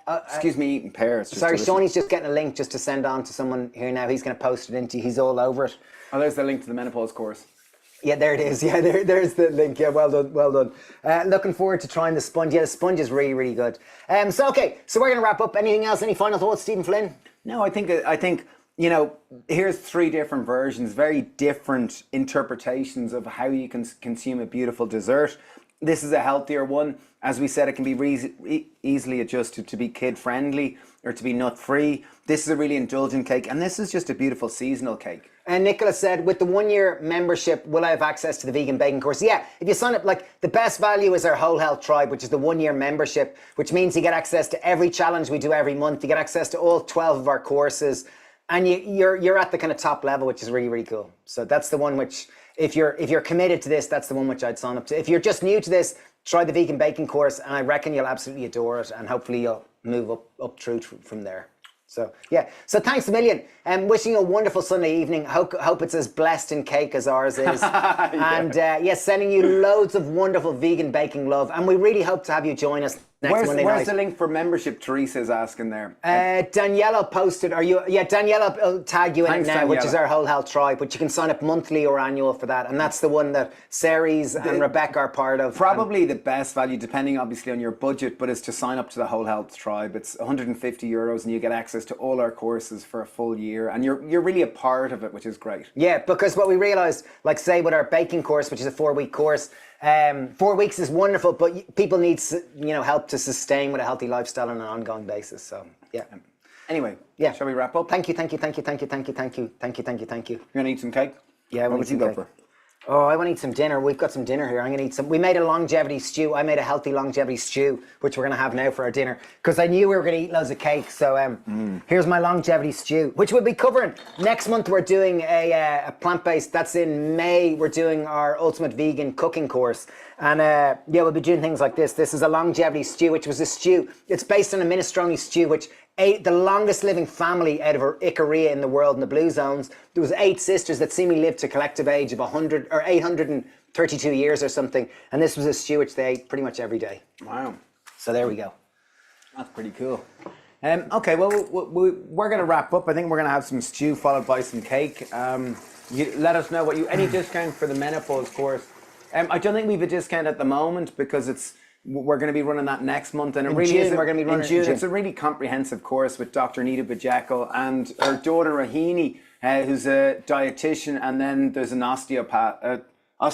Excuse me, eating pears. Sorry, Shoney's just getting a link just to send on to someone here now. He's going to post it into. He's all over it. Oh, there's the link to the menopause course. Yeah, there it is. Yeah, there's the link. Yeah, well done. Looking forward to trying the sponge. Yeah, the sponge is really, really good. So we're going to wrap up. Anything else? Any final thoughts, Stephen Flynn? No, I think. You know, here's 3 different versions, very different interpretations of how you can consume a beautiful dessert. This is a healthier one. As we said, it can be easily adjusted to be kid-friendly or to be nut-free. This is a really indulgent cake, and this is just a beautiful seasonal cake. And Nicola said, with the 1-year membership, will I have access to the vegan baking course? Yeah, if you sign up, the best value is our Whole Health Tribe, which is the 1-year membership, which means you get access to every challenge we do every month. You get access to all 12 of our courses. And you're at the kind of top level, which is really, really cool. So that's the one which, if you're committed to this, that's the one which I'd sign up to. If you're just new to this, try the vegan baking course, and I reckon you'll absolutely adore it, and hopefully you'll move up through from there. So yeah, so thanks a million. Wishing you a wonderful Sunday evening. Hope it's as blessed in cake as ours is. And sending you loads of wonderful vegan baking love. And we really hope to have you join us next Monday night. Where's the link for membership? Teresa's asking there. Daniela posted. Daniela will tag you in it now, which is our Whole Health Tribe. But you can sign up monthly or annual for that, and that's the one that Ceres and Rebecca are part of. Probably the best value, depending obviously on your budget, but is to sign up to the Whole Health Tribe. It's €150, and you get access to all our courses for a full year, and you're really a part of it, which is great. Yeah, because what we realised, like say with our baking course, which is a 4-week course. 4 weeks is wonderful, but people need help to sustain with a healthy lifestyle on an ongoing basis. So yeah. Anyway, shall we wrap up? Thank you. You're gonna eat some cake? Yeah, what would you go for? Oh, I want to eat some dinner. We've got some dinner here. I'm going to eat some. We made a longevity stew. I made a healthy longevity stew, which we're going to have now for our dinner, because I knew we were going to eat loads of cake. So here's my longevity stew, which we'll be covering next month. We're doing a plant-based. That's in May. We're doing our ultimate vegan cooking course, and we'll be doing things like this. This is a longevity stew, which was a stew. It's based on a minestrone stew, which the longest living family out of Ikaria in the world in the blue zones. There was 8 sisters that seemingly lived to a collective age of 100 or 832 years or something. And this was a stew which they ate pretty much every day. Wow. So there we go. That's pretty cool. Okay, well, we're going to wrap up. I think we're going to have some stew followed by some cake. You let us know any discount for the menopause course. I don't think we have a discount at the moment, because we're going to be running that next month, and we're going to be running in June. It's a really comprehensive course with Dr. Nita Bajekel and her daughter Rahini, who's a dietitian, and then there's an osteopath.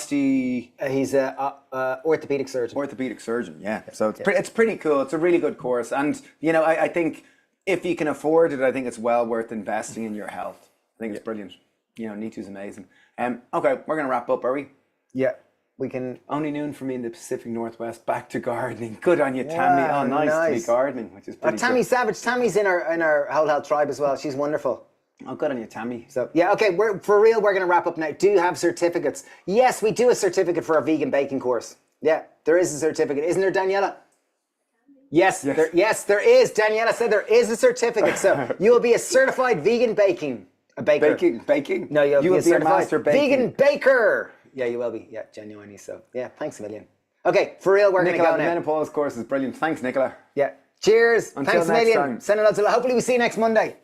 He's a orthopedic surgeon. Orthopedic surgeon, yeah. So it's pretty cool. It's a really good course, and I think if you can afford it, I think it's well worth investing in your health. I think it's brilliant. Nitu's amazing. Okay, we're going to wrap up, are we? Yeah. We can. Only noon for me in the Pacific Northwest. Back to gardening. Good on you, Tammy. Wow, nice to be gardening, which is pretty. Tammy's savage. Tammy's in our Whole Health Tribe as well. She's wonderful. Oh, good on you, Tammy. So yeah, okay. For real. We're going to wrap up now. Do you have certificates? Yes, we do a certificate for our vegan baking course. Yeah, there is a certificate, isn't there, Daniela? Yes, there is. Daniela said there is a certificate. So you will be a certified vegan baking. A baker. Baking. No, you will be a master vegan baker. Yeah, you will be. Yeah, genuinely so. Yeah, thanks a million. Okay, for real, we're going to go now. The menopause course is brilliant. Thanks, Nicola. Yeah. Cheers. Until thanks a next million. time. Send it out to. Hopefully we see you next Monday.